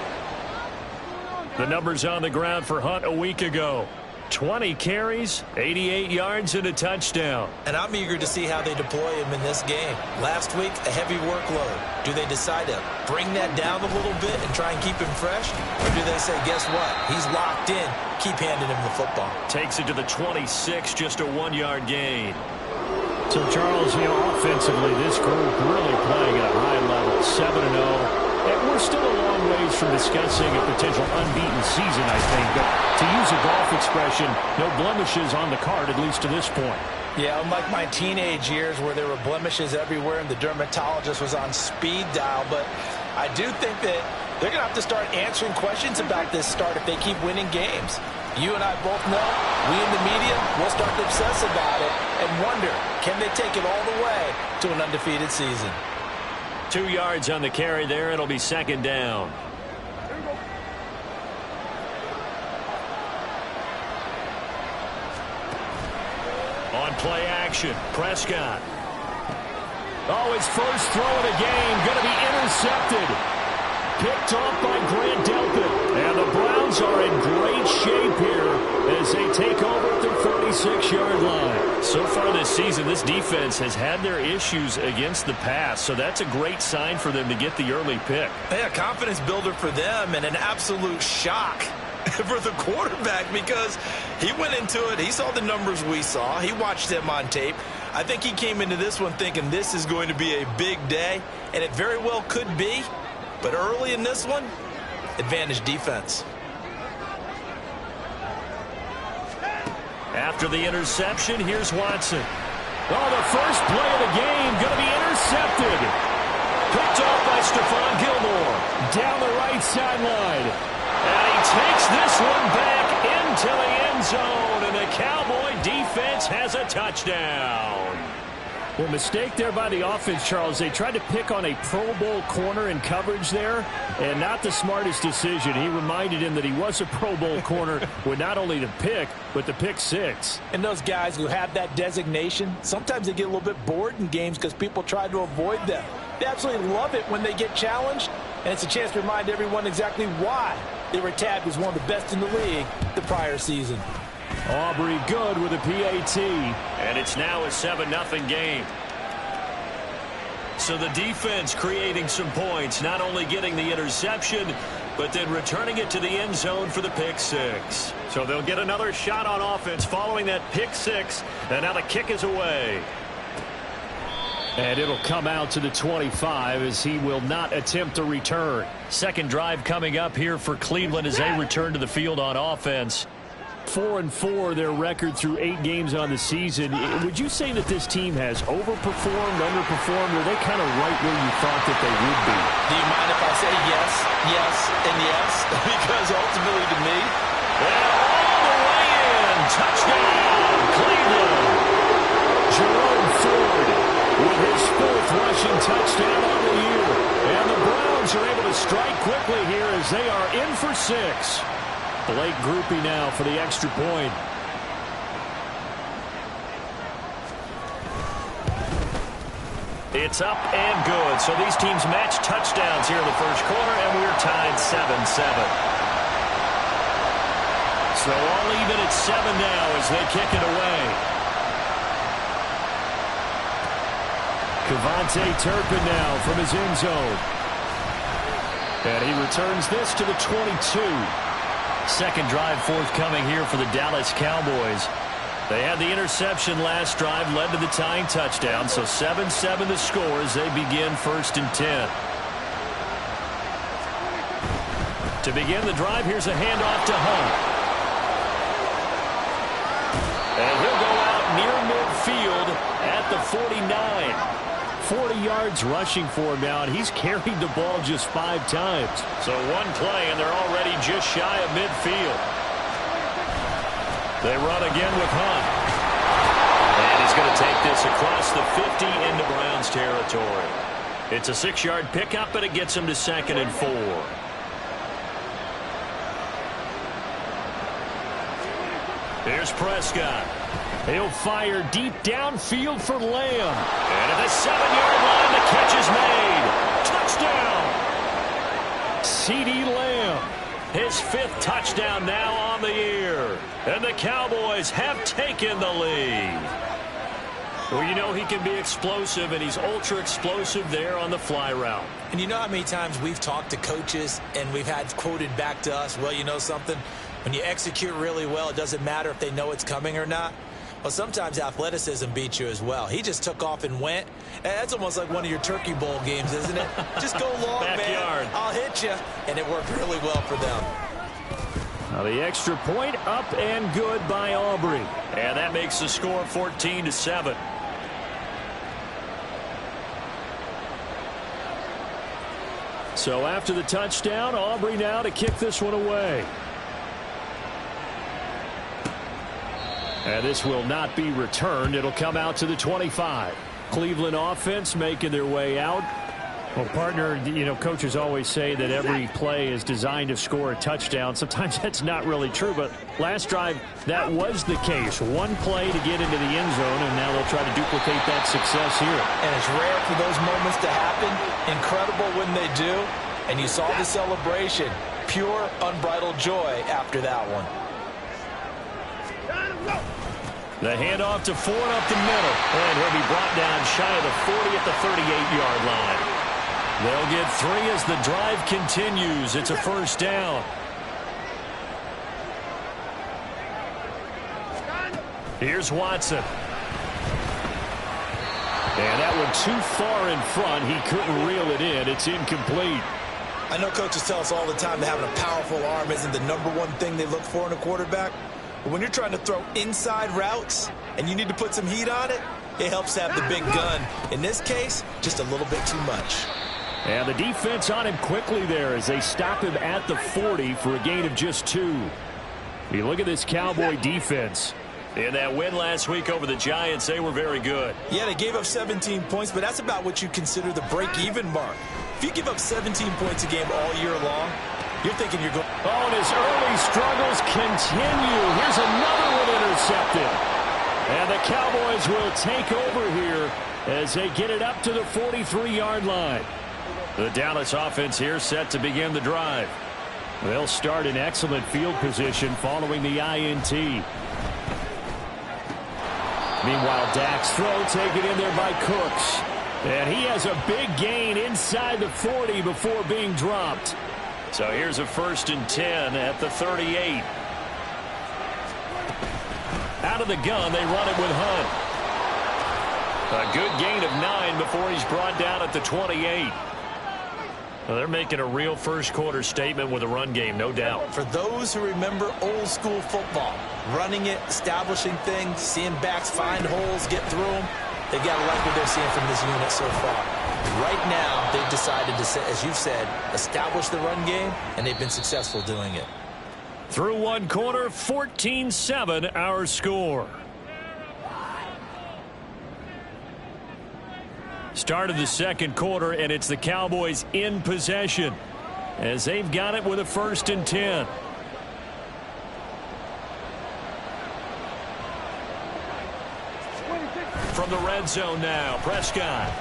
The numbers on the ground for Hunt a week ago. 20 carries, 88 yards, and a touchdown. And I'm eager to see how they deploy him in this game. Last week, a heavy workload. Do they decide to bring that down a little bit and try and keep him fresh? Or do they say, guess what? He's locked in. Keep handing him the football. Takes it to the 26, just a 1-yard gain. So, Charles, offensively, this group really playing at a high level, 7-0. And we're still a long ways from discussing a potential unbeaten season, I think. But to use a golf expression, no blemishes on the card, at least to this point. Yeah, unlike my teenage years where there were blemishes everywhere and the dermatologist was on speed dial. But I do think that they're going to have to start answering questions about this start if they keep winning games. You and I both know, we in the media will start to obsess about it and wonder, can they take it all the way to an undefeated season? 2 yards on the carry there. It'll be second down. On play action, Prescott. Oh, his first throw of the game going to be intercepted. Picked off by Grant Delpit. And the Browns are in great shape here as they take over at their 46-yard line. So far this season, this defense has had their issues against the pass, so that's a great sign for them to get the early pick. Yeah, confidence builder for them and an absolute shock for the quarterback because he went into it. He saw the numbers we saw. He watched them on tape. I think he came into this one thinking this is going to be a big day, and it very well could be. But early in this one, advantage defense. After the interception, here's Watson. Oh, the first play of the game going to be intercepted. Picked off by Stephon Gilmore. Down the right sideline. And he takes this one back into the end zone. And the Cowboy defense has a touchdown. Well, mistake there by the offense, Charles. They tried to pick on a Pro Bowl corner in coverage there, and not the smartest decision. He reminded him that he was a Pro Bowl corner with not only the pick, but the pick six. And those guys who have that designation, sometimes they get a little bit bored in games because people try to avoid them. They absolutely love it when they get challenged, and it's a chance to remind everyone exactly why they were tabbed as one of the best in the league the prior season. Aubrey good with a PAT. And it's now a 7-0 game. So the defense creating some points, not only getting the interception, but then returning it to the end zone for the pick six. So they'll get another shot on offense following that pick six, and now the kick is away. And it'll come out to the 25 as he will not attempt to return. Second drive coming up here for Cleveland as they return to the field on offense. 4-4, their record through 8 games on the season. Would you say that this team has overperformed, underperformed, or are they kind of right where you thought that they would be? Do you mind if I say yes, yes, and yes? Because ultimately to me, all the way in. Touchdown, Cleveland. Jerome Ford with his 4th rushing touchdown on the year. And the Browns are able to strike quickly here as they are in for 6. Blake Groupie now for the extra point. It's up and good. So these teams match touchdowns here in the first quarter, and we're tied 7-7. So all even at 7 now as they kick it away. Kevontae Turpin now from his end zone. And he returns this to the 22. Second drive forthcoming here for the Dallas Cowboys. They had the interception last drive, led to the tying touchdown. So 7-7 the score as they begin 1st and 10. To begin the drive, here's a handoff to Hunt. And he'll go out near midfield at the 49. 40 yards rushing for him now, and he's carried the ball just 5 times. So one play, and they're already just shy of midfield. They run again with Hunt. And he's going to take this across the 50 into Browns territory. It's a 6-yard pickup, but it gets him to 2nd and 4. Here's Prescott. He'll fire deep downfield for Lamb. And at the 7-yard line, the catch is made. Touchdown! CeeDee Lamb. His 5th touchdown now on the year. And the Cowboys have taken the lead. Well, you know he can be explosive, and he's ultra-explosive there on the fly route. And you know how many times we've talked to coaches and we've had quoted back to us, well, you know something? When you execute really well, it doesn't matter if they know it's coming or not. Well, sometimes athleticism beats you as well. He just took off and went. And that's almost like one of your Turkey Bowl games, isn't it? Just go long, Backyard. man. I'll hit you. And it worked really well for them. Now the extra point up and good by Aubrey. And that makes the score 14-7. So after the touchdown, Aubrey now to kick this one away. And this will not be returned. It'll come out to the 25. Cleveland offense making their way out. Well, partner, you know, coaches always say that every play is designed to score a touchdown. Sometimes that's not really true, but last drive, that was the case. One play to get into the end zone, and now they'll try to duplicate that success here. and it's rare for those moments to happen. Incredible when they do. And you saw the celebration. Pure, unbridled joy after that one. The handoff to Ford up the middle. And he'll be brought down shy of the 40 at the 38-yard line. They'll get 3 as the drive continues. It's a first down. Here's Watson. And that one too far in front. He couldn't reel it in. It's incomplete. I know coaches tell us all the time that having a powerful arm isn't the #1 thing they look for in a quarterback. But when you're trying to throw inside routes and you need to put some heat on it, it helps to have the big gun. In this case, just a little bit too much. And the defense on him quickly there as they stop him at the 40 for a gain of just 2. You look at this Cowboy defense. In that win last week over the Giants, they were very good. Yeah, they gave up 17 points, but that's about what you consider the break-even mark. If you give up 17 points a game all year long, you're thinking you're going... Oh, and his early struggles continue. Here's another one intercepted. And the Cowboys will take over here as they get it up to the 43-yard line. The Dallas offense here set to begin the drive. They'll start in excellent field position following the INT. Meanwhile, Dak's throw taken in there by Cooks. And he has a big gain inside the 40 before being dropped. So here's a 1st and 10 at the 38. Out of the gun, they run it with Hunt. A good gain of 9 before he's brought down at the 28. Well, they're making a real first-quarter statement with a run game, no doubt. For those who remember old-school football, running it, establishing things, seeing backs find holes, get through them, they've got to like what they're seeing from this unit so far. Right now, they've decided to, as you've said, establish the run game, and they've been successful doing it. Through one quarter, 14-7 our score. Start of the second quarter, and it's the Cowboys in possession as they've got it with a 1st and 10. From the red zone now, Prescott.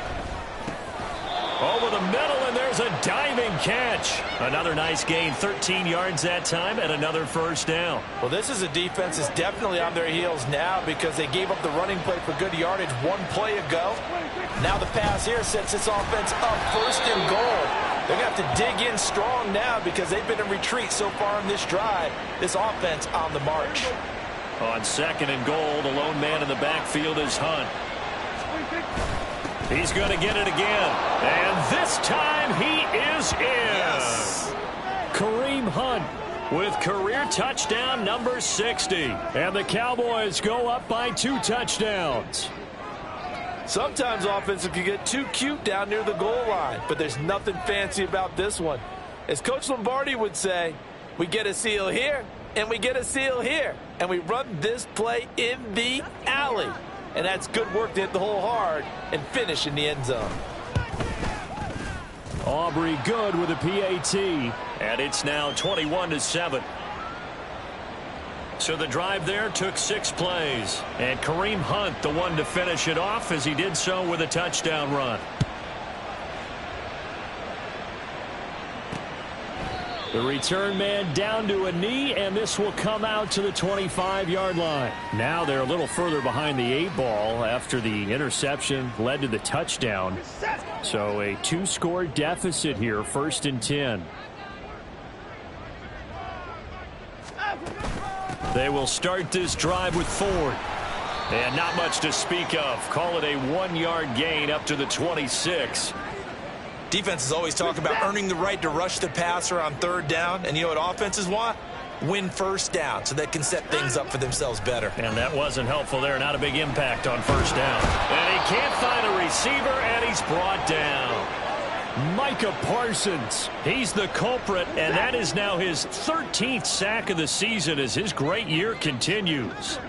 Over the middle, and there's a diving catch. Another nice gain, 13 yards that time, and another 1st down. Well, this is a defense that's definitely on their heels now because they gave up the running play for good yardage one play ago. Now the pass here sets this offense up 1st and goal. They're going to have to dig in strong now because they've been in retreat so far in this drive. This offense on the march. On 2nd and goal, the lone man in the backfield is Hunt. He's going to get it again. And this time he is in. Yes. Kareem Hunt with career touchdown number 60. And the Cowboys go up by 2 touchdowns. Sometimes offenses can get too cute down near the goal line, but there's nothing fancy about this one. As Coach Lombardi would say, we get a seal here, and we get a seal here, and we run this play in the alley. And that's good work to hit the hole hard and finish in the end zone. Aubrey good with a PAT, and it's now 21-7. So the drive there took 6 plays, and Kareem Hunt the one to finish it off as he did so with a touchdown run. The return man down to a knee, and this will come out to the 25-yard line. Now they're a little further behind the 8 ball after the interception led to the touchdown. So a 2-score deficit here, 1st and 10. They will start this drive with Ford. And not much to speak of. Call it a 1-yard gain up to the 26. Defenses always talk about earning the right to rush the passer on 3rd down. And you know what offenses want? Win 1st down so they can set things up for themselves better. And that wasn't helpful there. Not a big impact on 1st down. And he can't find a receiver, and he's brought down. Micah Parsons. He's the culprit, and that is now his 13th sack of the season as his great year continues.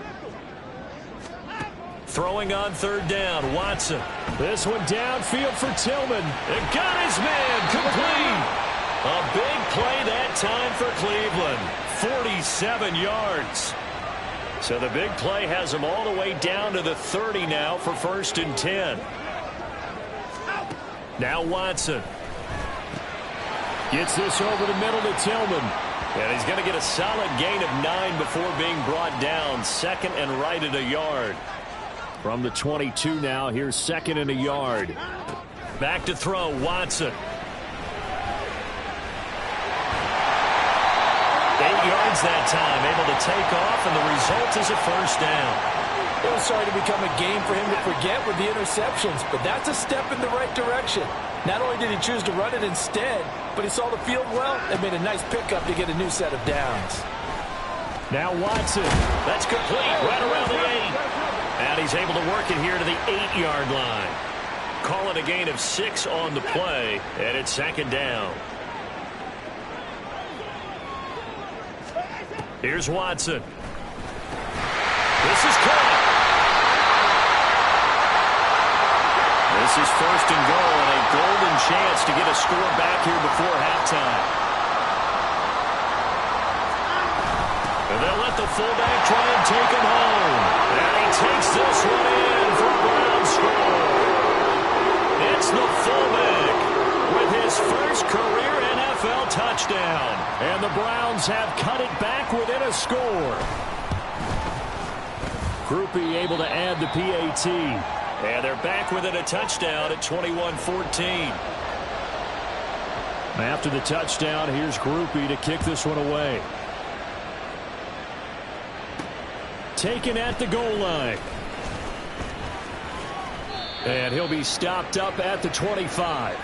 Throwing on 3rd down, Watson. This one downfield for Tillman. It got his man complete. A big play that time for Cleveland. 47 yards. So the big play has him all the way down to the 30 now for 1st and 10. Now Watson. Gets this over the middle to Tillman. And he's going to get a solid gain of 9 before being brought down. 2nd and right at a yard. From the 22 now, here's 2nd and a yard. Back to throw, Watson. 8 yards that time, able to take off, and the result is a 1st down. It was starting to become a game for him to forget with the interceptions, but that's a step in the right direction. Not only did he choose to run it instead, but he saw the field well and made a nice pickup to get a new set of downs. Now Watson. That's complete right around the 8. And he's able to work it here to the 8-yard line. Call it a gain of 6 on the play, and it's 2nd down. Here's Watson. This is caught. This is 1st and goal, and a golden chance to get a score back here before halftime. And they'll let the fullback try and take him home. And he takes this one in for a Brown score. It's the fullback with his first career NFL touchdown. And the Browns have cut it back within a score. Groupie able to add the PAT. And they're back within a touchdown at 21-14. After the touchdown, here's Groupie to kick this one away. Taken at the goal line. And he'll be stopped up at the 25.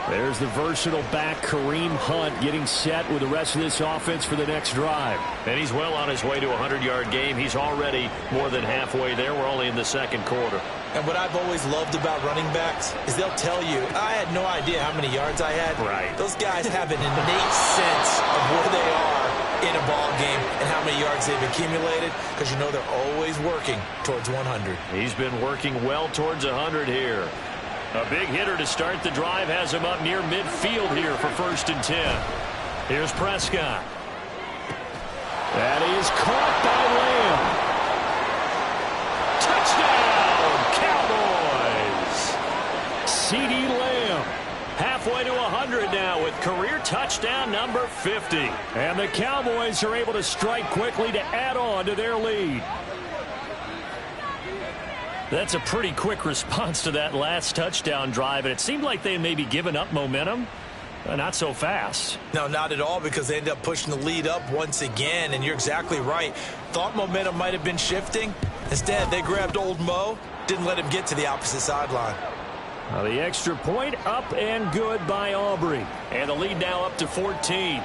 There's the versatile back, Kareem Hunt, getting set with the rest of this offense for the next drive. And he's well on his way to a 100-yard game. He's already more than halfway there. We're only in the second quarter. And what I've always loved about running backs is they'll tell you, I had no idea how many yards I had. Right. Those guys have an innate sense of where they are in a ball game and how many yards they've accumulated, because you know they're always working towards 100. He's been working well towards 100 here. A big hitter to start the drive has him up near midfield here for 1st and 10. Here's Prescott. That is caught by Lamb. Touchdown, Cowboys! CeeDee Lamb halfway to 100 now with career touchdown number 50. And the Cowboys are able to strike quickly to add on to their lead. That's a pretty quick response to that last touchdown drive, and it seemed like they had maybe given up momentum. Not so fast. No, not at all, because they end up pushing the lead up once again, and you're exactly right. Thought momentum might have been shifting. Instead, they grabbed old Mo, didn't let him get to the opposite sideline. The extra point up and good by Aubrey. And the lead now up to 14.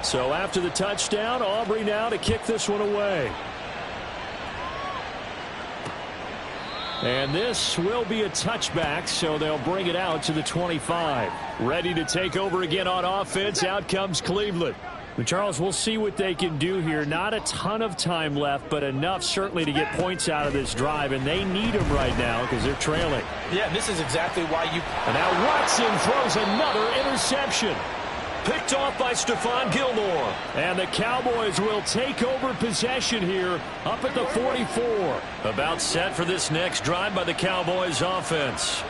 So after the touchdown, Aubrey now to kick this one away. And this will be a touchback, so they'll bring it out to the 25. Ready to take over again on offense. Out comes Cleveland. But Charles, we'll see what they can do here. Not a ton of time left, but enough certainly to get points out of this drive, and they need them right now because they're trailing. Yeah, and this is exactly why you... And now Watson throws another interception. Picked off by Stephon Gilmore. And the Cowboys will take over possession here up at the 44. About set for this next drive by the Cowboys offense.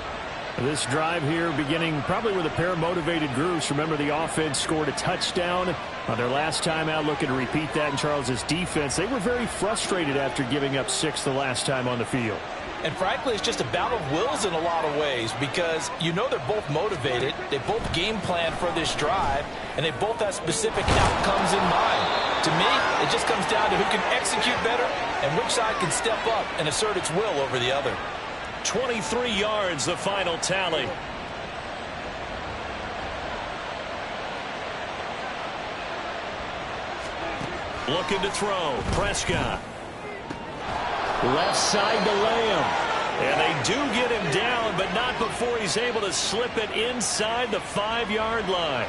This drive here beginning probably with a pair of motivated groups. Remember, the offense scored a touchdown on their last time out, looking to repeat that in Charles's defense. They were very frustrated after giving up 6 the last time on the field. And frankly, it's just a battle of wills in a lot of ways, because you know they're both motivated, they both game plan for this drive, and they both have specific outcomes in mind. To me, it just comes down to who can execute better and which side can step up and assert its will over the other. 23 yards, the final tally. Looking to throw, Prescott. Left side to Lamb. And they do get him down, but not before he's able to slip it inside the 5-yard line.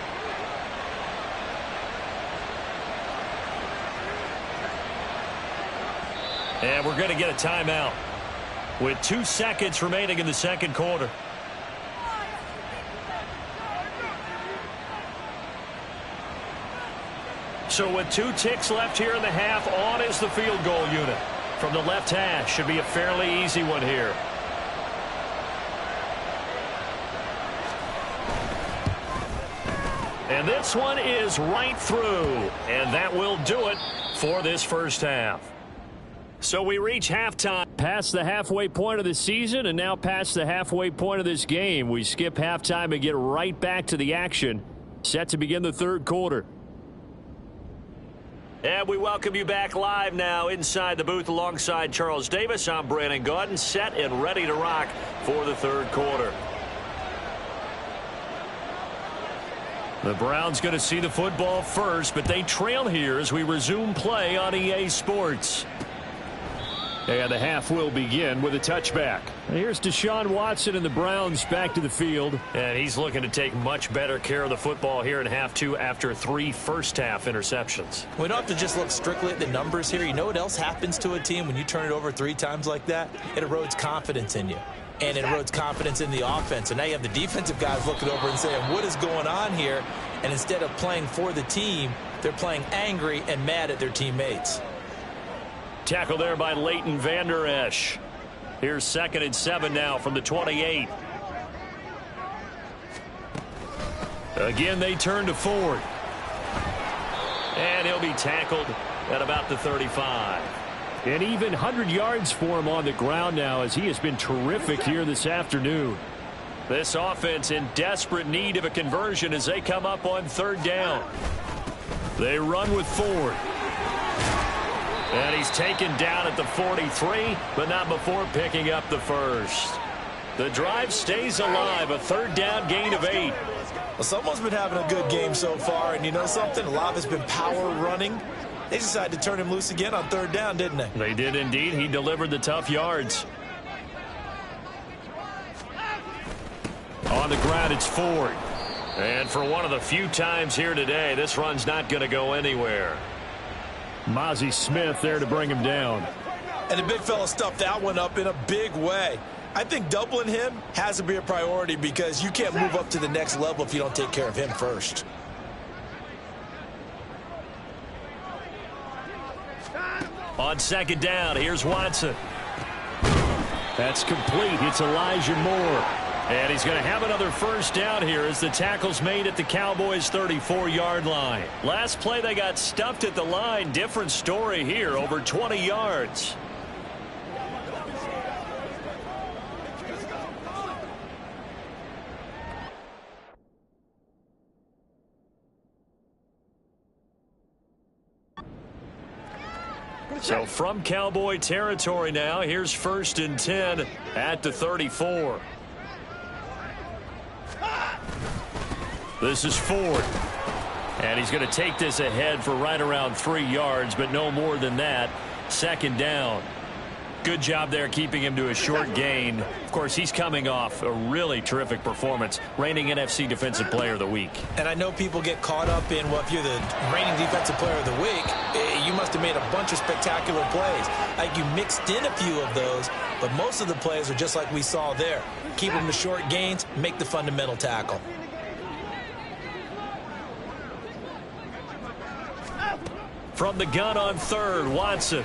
And we're going to get a timeout with 2 seconds remaining in the second quarter. So with 2 ticks left here in the half, on is the field goal unit. From the left hash, should be a fairly easy one here. And this one is right through. And that will do it for this first half. So we reach halftime. Past the halfway point of the season and now past the halfway point of this game. We skip halftime and get right back to the action. Set to begin the third quarter. And we welcome you back live now inside the booth alongside Charles Davis. I'm Brandon Gaudin, set and ready to rock for the third quarter. The Browns going to see the football first, but they trail here as we resume play on EA Sports. And the half will begin with a touchback. And here's Deshaun Watson and the Browns back to the field. And he's looking to take much better care of the football here in half 2 after 3 first-half interceptions. We don't have to just look strictly at the numbers here. You know what else happens to a team when you turn it over 3 times like that? It erodes confidence in you. And it erodes confidence in the offense. And now you have the defensive guys looking over and saying, what is going on here? And instead of playing for the team, they're playing angry and mad at their teammates. Tackle there by Leighton Vander Esch. Here's 2nd and 7 now from the 28. Again, they turn to Ford. And he'll be tackled at about the 35. And even 100 yards for him on the ground now, as he has been terrific here this afternoon. This offense in desperate need of a conversion as they come up on 3rd down. They run with Ford. And he's taken down at the 43, but not before picking up the first. The drive stays alive, a third down gain of 8. Well, someone's been having a good game so far, and you know something? A lot of it's been power running. They decided to turn him loose again on third down, didn't they? They did indeed. He delivered the tough yards. On the ground, it's Ford. And for one of the few times here today, this run's not going to go anywhere. Mozzie Smith there to bring him down. And the big fella stuffed that one up in a big way. I think doubling him has to be a priority because you can't move up to the next level if you don't take care of him first. On second down, here's Watson. That's complete. It's Elijah Moore. And he's going to have another first down here as the tackle's made at the Cowboys' 34-yard line. Last play, they got stuffed at the line. Different story here, over 20 yards. So from Cowboy territory now, here's 1st and 10 at the 34. This is Ford. And he's going to take this ahead for right around 3 yards, but no more than that. Second down. Good job there keeping him to a short gain. Of course, he's coming off a really terrific performance, reigning NFC Defensive Player of the Week. And I know people get caught up in, well, if you're the reigning Defensive Player of the Week, you must have made a bunch of spectacular plays. Like you mixed in a few of those, but most of the plays are just like we saw there. Keep them to short gains, make the fundamental tackle. From the gun on third, Watson.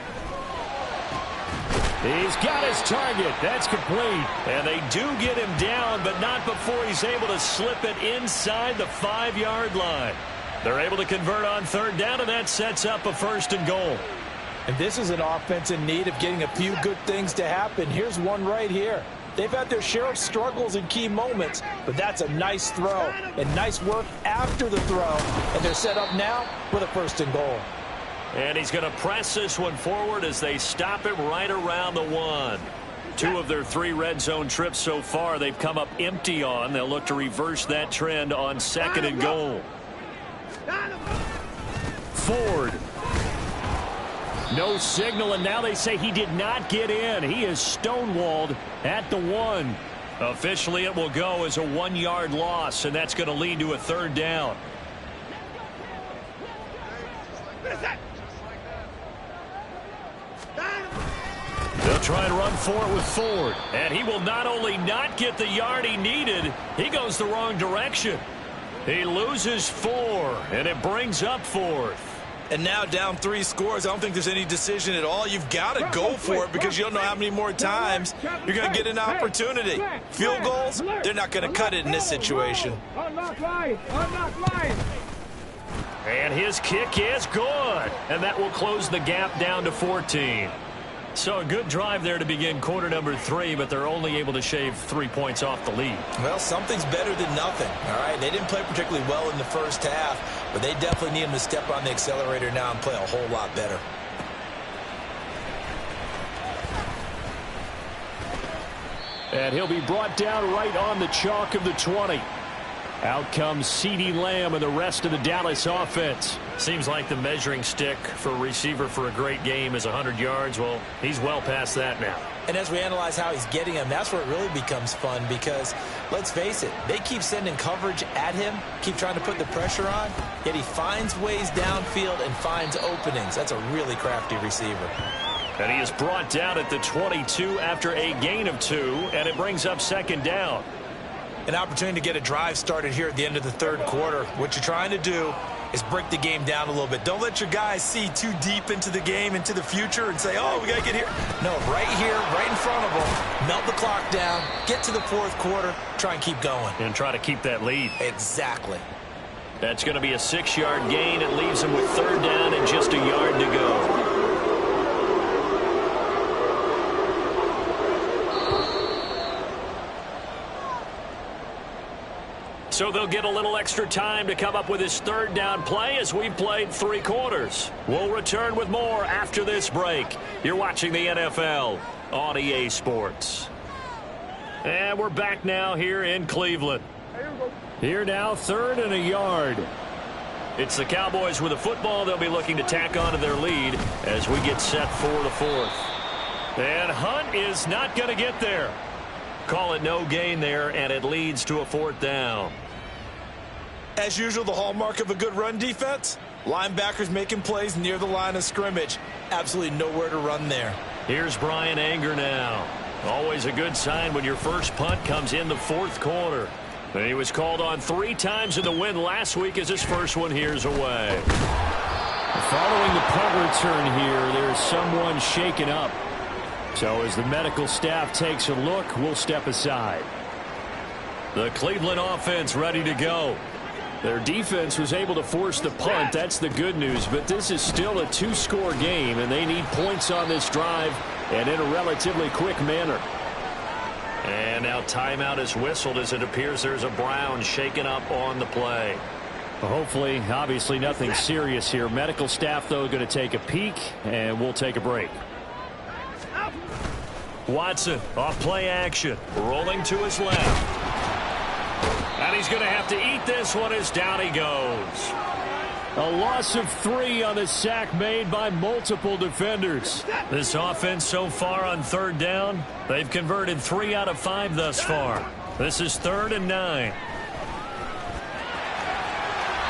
He's got his target. That's complete. And they do get him down, but not before he's able to slip it inside the 5-yard line. They're able to convert on third down, and that sets up a 1st and goal. And this is an offense in need of getting a few good things to happen. Here's one right here. They've had their share of struggles in key moments, but that's a nice throw and nice work after the throw. And they're set up now with a 1st and goal. And he's going to press this one forward as they stop him right around the 1. 2 of their 3 red zone trips so far they've come up empty on. They'll look to reverse that trend on 2nd and goal. Ford. No signal, and now they say he did not get in. He is stonewalled at the 1. Officially, it will go as a 1-yard loss, and that's going to lead to a 3rd down. They'll try and run for it with Ford. And he will not only not get the yard he needed, he goes the wrong direction. He loses 4, and it brings up 4th. And now down 3 scores. I don't think there's any decision at all. You've got to go for it because you don't know how many more times you're going to get an opportunity. Field goals, they're not going to cut it in this situation. And his kick is good. And that will close the gap down to 14. So a good drive there to begin quarter number 3, but they're only able to shave 3 points off the lead. Well, something's better than nothing, all right? They didn't play particularly well in the first half, but they definitely need him to step on the accelerator now and play a whole lot better. And he'll be brought down right on the chalk of the 20. Out comes CeeDee Lamb and the rest of the Dallas offense. Seems like the measuring stick for a receiver for a great game is 100 yards. Well, he's well past that now. And as we analyze how he's getting him, that's where it really becomes fun because, let's face it, they keep sending coverage at him, keep trying to put the pressure on, yet he finds ways downfield and finds openings. That's a really crafty receiver. And he is brought down at the 22 after a gain of 2, and it brings up 2nd down. An opportunity to get a drive started here at the end of the 3rd quarter. What you're trying to do is break the game down a little bit. Don't let your guys see too deep into the game, into the future, and say, oh, we got to get here. No, right here, right in front of them, melt the clock down, get to the 4th quarter, try and keep going. And try to keep that lead. Exactly. That's going to be a 6-yard gain. It leaves them with 3rd down and just a yard to go. So they'll get a little extra time to come up with his 3rd down play as we've played 3 quarters. We'll return with more after this break. You're watching the NFL on EA Sports. And we're back now here in Cleveland. Here now, 3rd and a yard. It's the Cowboys with the football. They'll be looking to tack on to their lead as we get set for the 4th. And Hunt is not going to get there. Call it no gain there, and it leads to a 4th down. As usual, the hallmark of a good run defense, linebackers making plays near the line of scrimmage. Absolutely nowhere to run there. Here's Brian Anger now. Always a good sign when your first punt comes in the 4th quarter. And he was called on 3 times in the win last week as his first one here's away. Following the punt return here, there's someone shaken up. So as the medical staff takes a look, we'll step aside. The Cleveland offense ready to go. Their defense was able to force the punt. That's the good news. But this is still a 2-score game, and they need points on this drive and in a relatively quick manner. And now timeout is whistled as it appears there's a Brown shaken up on the play. Well, hopefully, obviously nothing serious here. Medical staff, though, going to take a peek, and we'll take a break. Watson, off play action, rolling to his left. And he's going to have to eat this one as down he goes. A loss of 3 on the sack made by multiple defenders. This offense so far on 3rd down, they've converted 3 out of 5 thus far. This is 3rd and 9.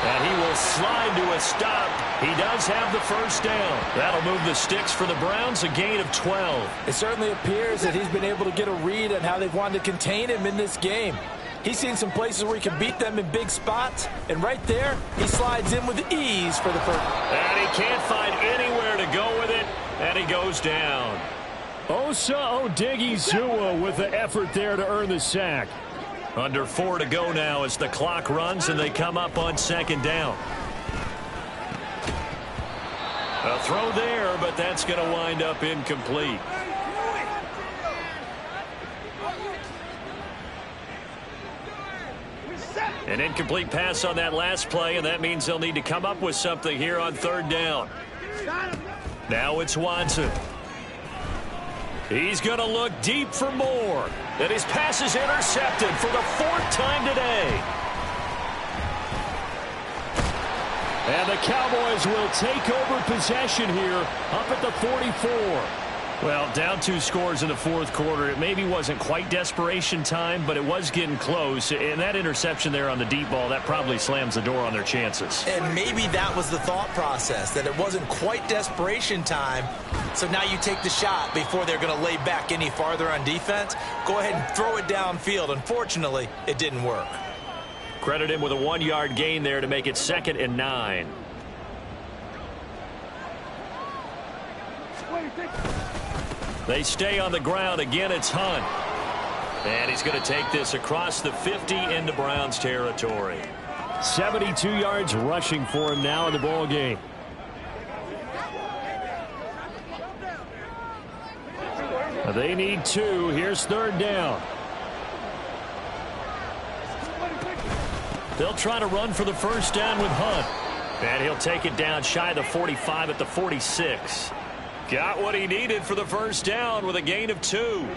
And he will slide to a stop. He does have the first down. That'll move the sticks for the Browns, a gain of 12. It certainly appears that he's been able to get a read on how they've wanted to contain him in this game. He's seen some places where he can beat them in big spots, and right there, he slides in with ease for the first. And he can't find anywhere to go with it, and he goes down. Osa Odigizua with the effort there to earn the sack. Under 4 to go now as the clock runs, and they come up on 2nd down. A throw there, but that's going to wind up incomplete. An incomplete pass on that last play, and that means they'll need to come up with something here on 3rd down. Now it's Watson. He's going to look deep for more. And his pass is intercepted for the 4th time today. And the Cowboys will take over possession here up at the 44. Well, down 2 scores in the 4th quarter. It maybe wasn't quite desperation time, but it was getting close. And that interception there on the deep ball, that probably slams the door on their chances. And maybe that was the thought process, that it wasn't quite desperation time. So now you take the shot before they're going to lay back any farther on defense. Go ahead and throw it downfield. Unfortunately, it didn't work. Credit him with a 1-yard gain there to make it 2nd and 9. They stay on the ground. Again, it's Hunt. And he's going to take this across the 50 into Browns territory. 72 yards rushing for him now in the ball game. They need 2. Here's 3rd down. They'll try to run for the first down with Hunt. And he'll take it down shy of the 45 at the 46. Got what he needed for the first down with a gain of 2.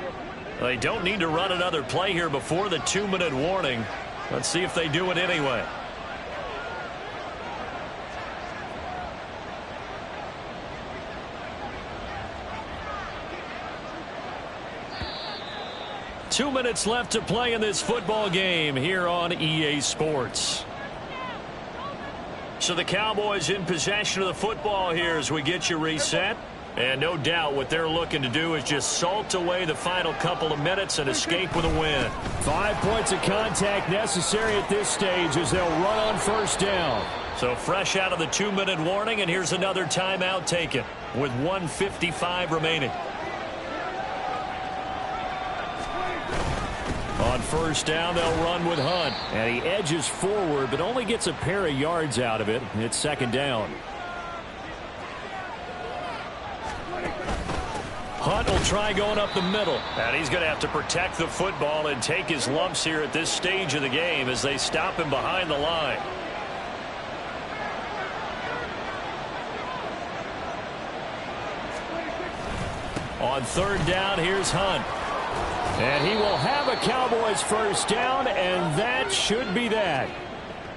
They don't need to run another play here before the 2-minute warning. Let's see if they do it anyway. Two minutes left to play in this football game here on EA Sports. So the Cowboys in possession of the football here as we get you reset. And no doubt what they're looking to do is just salt away the final couple of minutes and escape with a win. 5 points of contact necessary at this stage as they'll run on first down. So fresh out of the 2-minute warning, and here's another timeout taken with 1:55 remaining. On first down, they'll run with Hunt. And he edges forward, but only gets a pair of yards out of it. It's 2nd down. Hunt will try going up the middle. And he's going to have to protect the football and take his lumps here at this stage of the game as they stop him behind the line. On third down, here's Hunt. And he will have a Cowboys first down, and that should be that.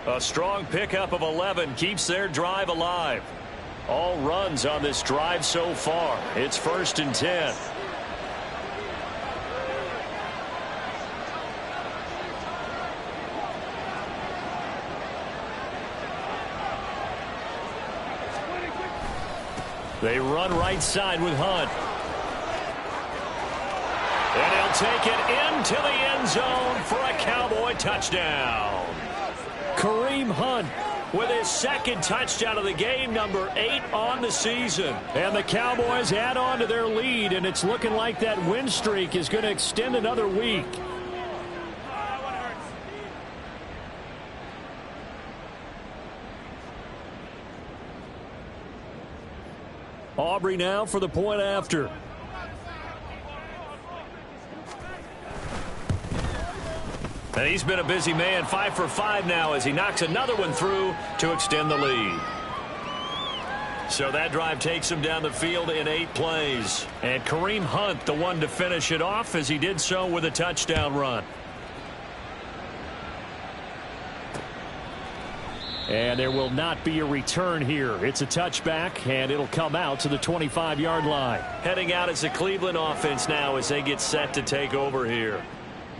A strong pickup of 11 keeps their drive alive. All runs on this drive so far. It's 1st and 10. They run right side with Hunt. And he'll take it into the end zone for a Cowboy touchdown. Kareem Hunt with his second touchdown of the game, number 8 on the season. And the Cowboys add on to their lead, and it's looking like that win streak is going to extend another week. Aubrey now for the point after. And he's been a busy man, 5 for 5 now as he knocks another one through to extend the lead. So that drive takes him down the field in 8 plays. And Kareem Hunt, the one to finish it off, as he did so with a touchdown run. And there will not be a return here. It's a touchback, and it'll come out to the 25-yard line. Heading out as the Cleveland offense now as they get set to take over here.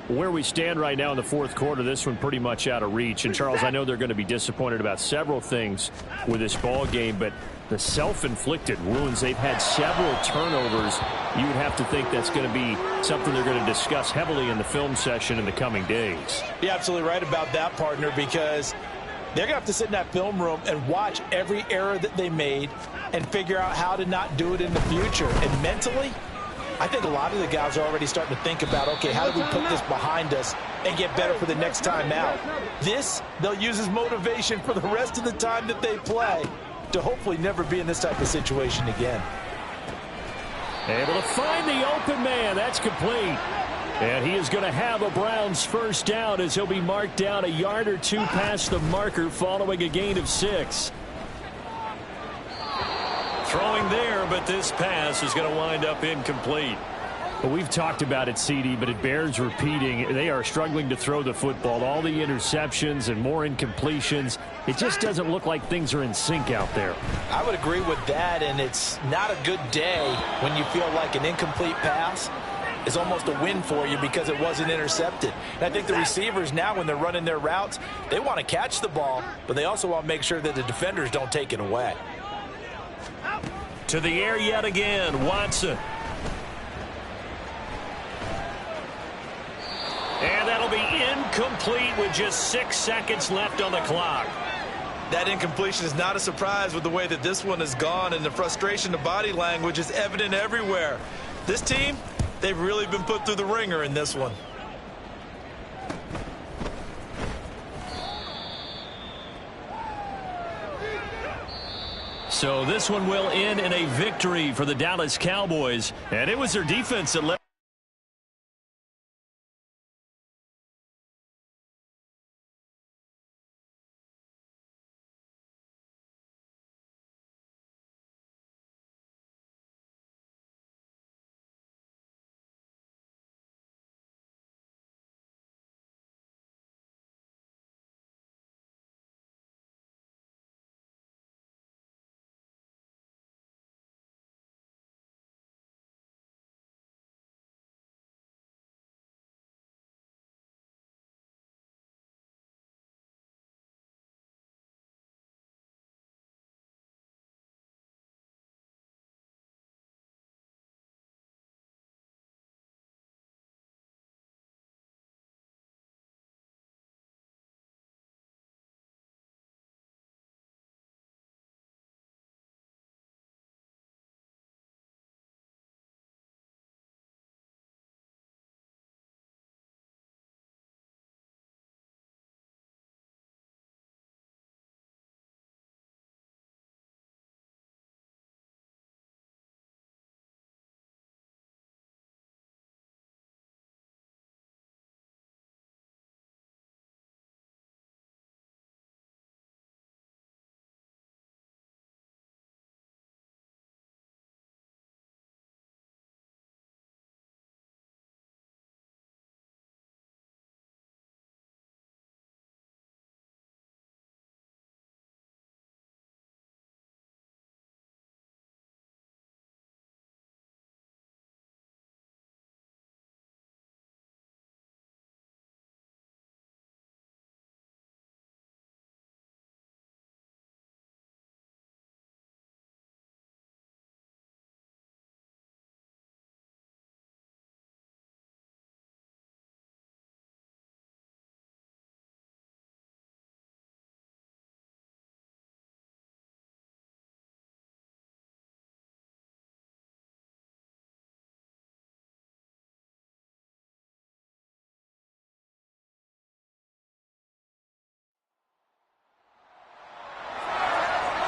Where we stand right now in the fourth quarter, this one pretty much out of reach. And, Charles, I know they're going to be disappointed about several things with this ball game, but the self-inflicted wounds, they've had several turnovers. You would have to think that's going to be something they're going to discuss heavily in the film session in the coming days. You're absolutely right about that, partner, because they're going to have to sit in that film room and watch every error that they made and figure out how to not do it in the future. And mentally, I think a lot of the guys are already starting to think about, okay, how do we put this behind us and get better for the next time out? This, they'll use as motivation for the rest of the time that they play to hopefully never be in this type of situation again. Able to find the open man. That's complete. And he is going to have a Browns first down as he'll be marked down a yard or two past the marker following a gain of 6. Throwing there, but this pass is going to wind up incomplete. Well, we've talked about it, CD, but it bears repeating. They are struggling to throw the football. All the interceptions and more incompletions. It just doesn't look like things are in sync out there. I would agree with that, and it's not a good day when you feel like an incomplete pass is almost a win for you because it wasn't intercepted. And I think the receivers now, when they're running their routes, they want to catch the ball, but they also want to make sure that the defenders don't take it away. To the air yet again, Watson. And that'll be incomplete with just 6 seconds left on the clock. That incompletion is not a surprise with the way that this one has gone, and the frustration, the body language is evident everywhere. This team, they've really been put through the ringer in this one. So this one will end in a victory for the Dallas Cowboys, and it was their defense that led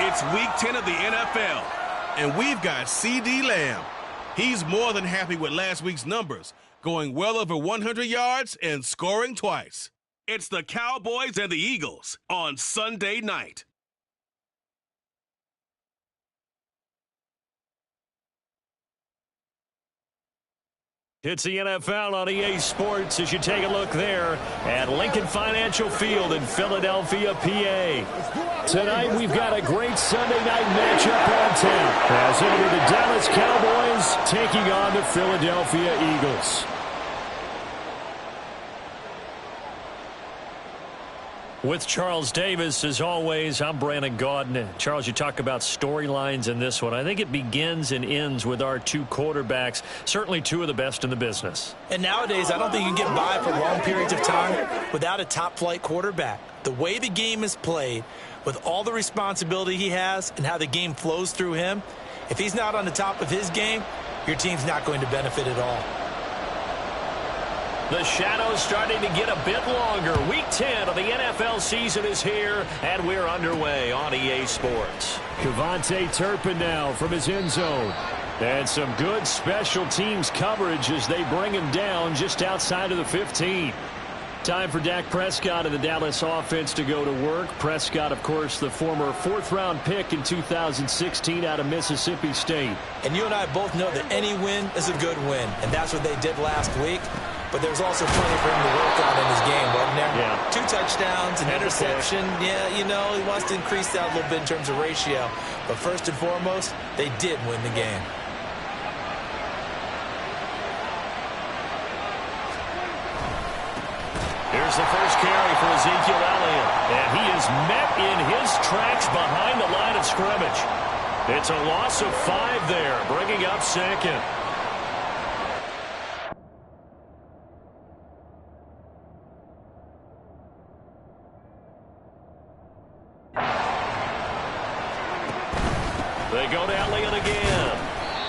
It's Week 10 of the NFL, and we've got C.D. Lamb. He's more than happy with last week's numbers, going well over 100 yards and scoring twice. It's the Cowboys and the Eagles on Sunday night. It's the NFL on EA Sports as you take a look there at Lincoln Financial Field in Philadelphia, PA. Tonight we've got a great Sunday night matchup on tap as it'll be the Dallas Cowboys taking on the Philadelphia Eagles. With Charles Davis, as always, I'm Brandon Gaudin. Charles, you talk about storylines in this one. I think it begins and ends with our two quarterbacks, certainly two of the best in the business. And nowadays, I don't think you can get by for long periods of time without a top-flight quarterback. The way the game is played, with all the responsibility he has and how the game flows through him, if he's not on the top of his game, your team's not going to benefit at all. The shadow's starting to get a bit longer. Week 10 of the NFL season is here, and we're underway on EA Sports. Kevontae Turpin now from his end zone. And some good special teams coverage as they bring him down just outside of the 15. Time for Dak Prescott and the Dallas offense to go to work. Prescott, of course, the former fourth-round pick in 2016 out of Mississippi State. And you and I both know that any win is a good win, and that's what they did last week. But there's also plenty for him to work on in his game, wasn't there? Yeah. 2 touchdowns, an interception. Yeah, you know, he wants to increase that a little bit in terms of ratio. But first and foremost, they did win the game. Here's the first carry for Ezekiel Elliott. And he is met in his tracks behind the line of scrimmage. It's a loss of 5 there, bringing up second. They go to Elliott again.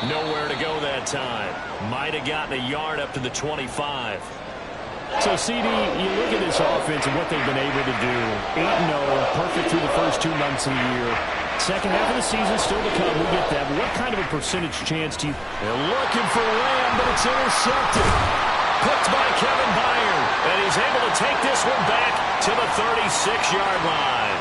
Nowhere to go that time. Might have gotten a yard up to the 25. So, CD, you look at this offense and what they've been able to do. 8-0, perfect through the first 2 months of the year. Second half of the season still to come. We get that. But what kind of a percentage chance do you... They're looking for Lamb, but it's intercepted. Picked by Kevin Byard. And he's able to take this one back to the 36-yard line.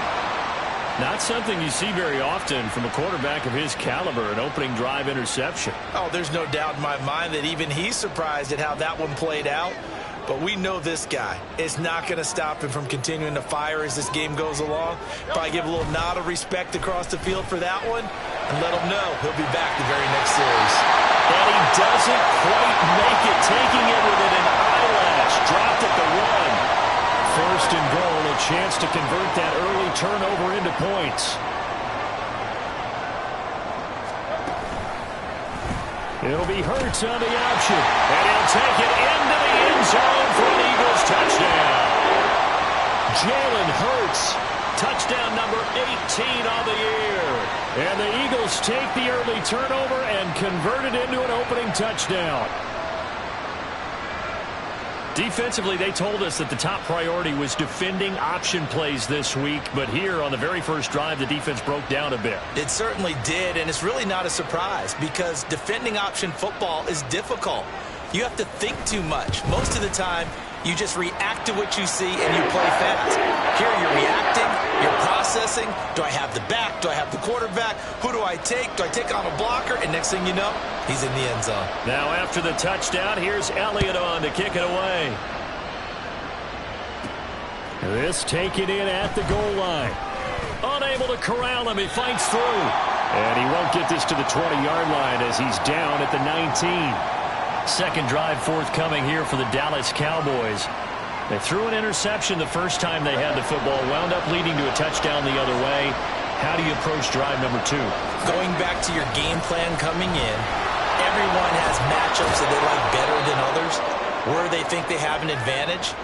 Not something you see very often from a quarterback of his caliber, an opening drive interception. Oh, there's no doubt in my mind that even he's surprised at how that one played out. But we know this guy is not going to stop him from continuing to fire as this game goes along. Probably give a little nod of respect across the field for that one and let him know he'll be back the very next series. And he doesn't quite make it, taking it within an eyelash. Dropped at the 1. First and goal, a chance to convert that early turnover into points. It'll be Hurts on the option. And he'll take it into the end zone for an Eagles touchdown. Jalen Hurts, touchdown number 18 on the year. And the Eagles take the early turnover and convert it into an opening touchdown. Defensively, they told us that the top priority was defending option plays this week. But here on the very first drive, the defense broke down a bit. It certainly did, and it's really not a surprise because defending option football is difficult. You have to think too much. Most of the time, you just react to what you see and you play fast. Here you're reacting, you're processing. Do I have the back? Do I have the quarterback? Who do I take? Do I take on a blocker? And next thing you know, he's in the end zone. Now after the touchdown, here's Elliott on to kick it away. This taken in at the goal line. Unable to corral him, he fights through. And he won't get this to the 20-yard line as he's down at the 19. Second drive forthcoming here for the Dallas Cowboys. They threw an interception the first time they had the football, wound up leading to a touchdown the other way. How do you approach drive number 2? Going back to your game plan coming in, everyone has matchups that they like better than others. Where they think they have an advantage,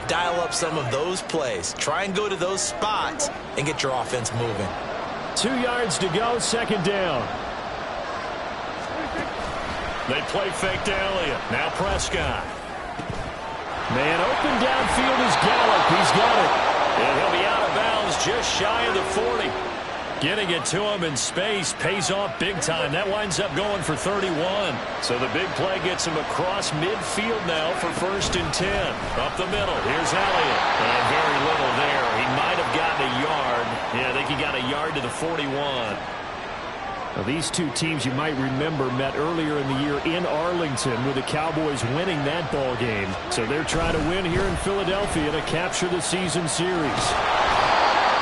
dial up some of those plays. Try and go to those spots and get your offense moving. 2 yards to go, second down. They play fake to Elliott. Now Prescott. Man open downfield is Gallup. He's got it. And he'll be out of bounds just shy of the 40. Getting it to him in space pays off big time. That winds up going for 31. So the big play gets him across midfield now for 1st and 10. Up the middle, here's Elliott. And very little there. He might have gotten a yard. Yeah, I think he got a yard to the 41. Now, these two teams, you might remember, met earlier in the year in Arlington with the Cowboys winning that ball game. So they're trying to win here in Philadelphia to capture the season series.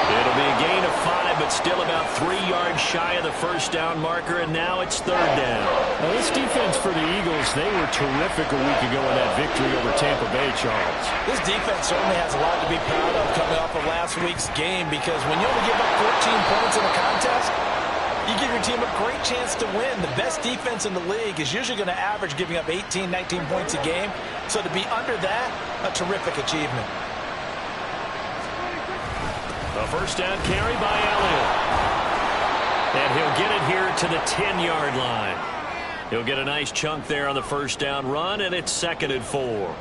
It'll be a gain of 5, but still about 3 yards shy of the first down marker, and now it's 3rd down. Now, this defense for the Eagles, they were terrific a week ago in that victory over Tampa Bay, Charles. This defense certainly has a lot to be proud of coming off of last week's game, because when you only give up 14 points in a contest, you give your team a great chance to win. The best defense in the league is usually going to average giving up 18, 19 points a game. So to be under that, a terrific achievement. A first down carry by Elliott. And he'll get it here to the 10-yard line. He'll get a nice chunk there on the first down run, and it's 2nd and 4.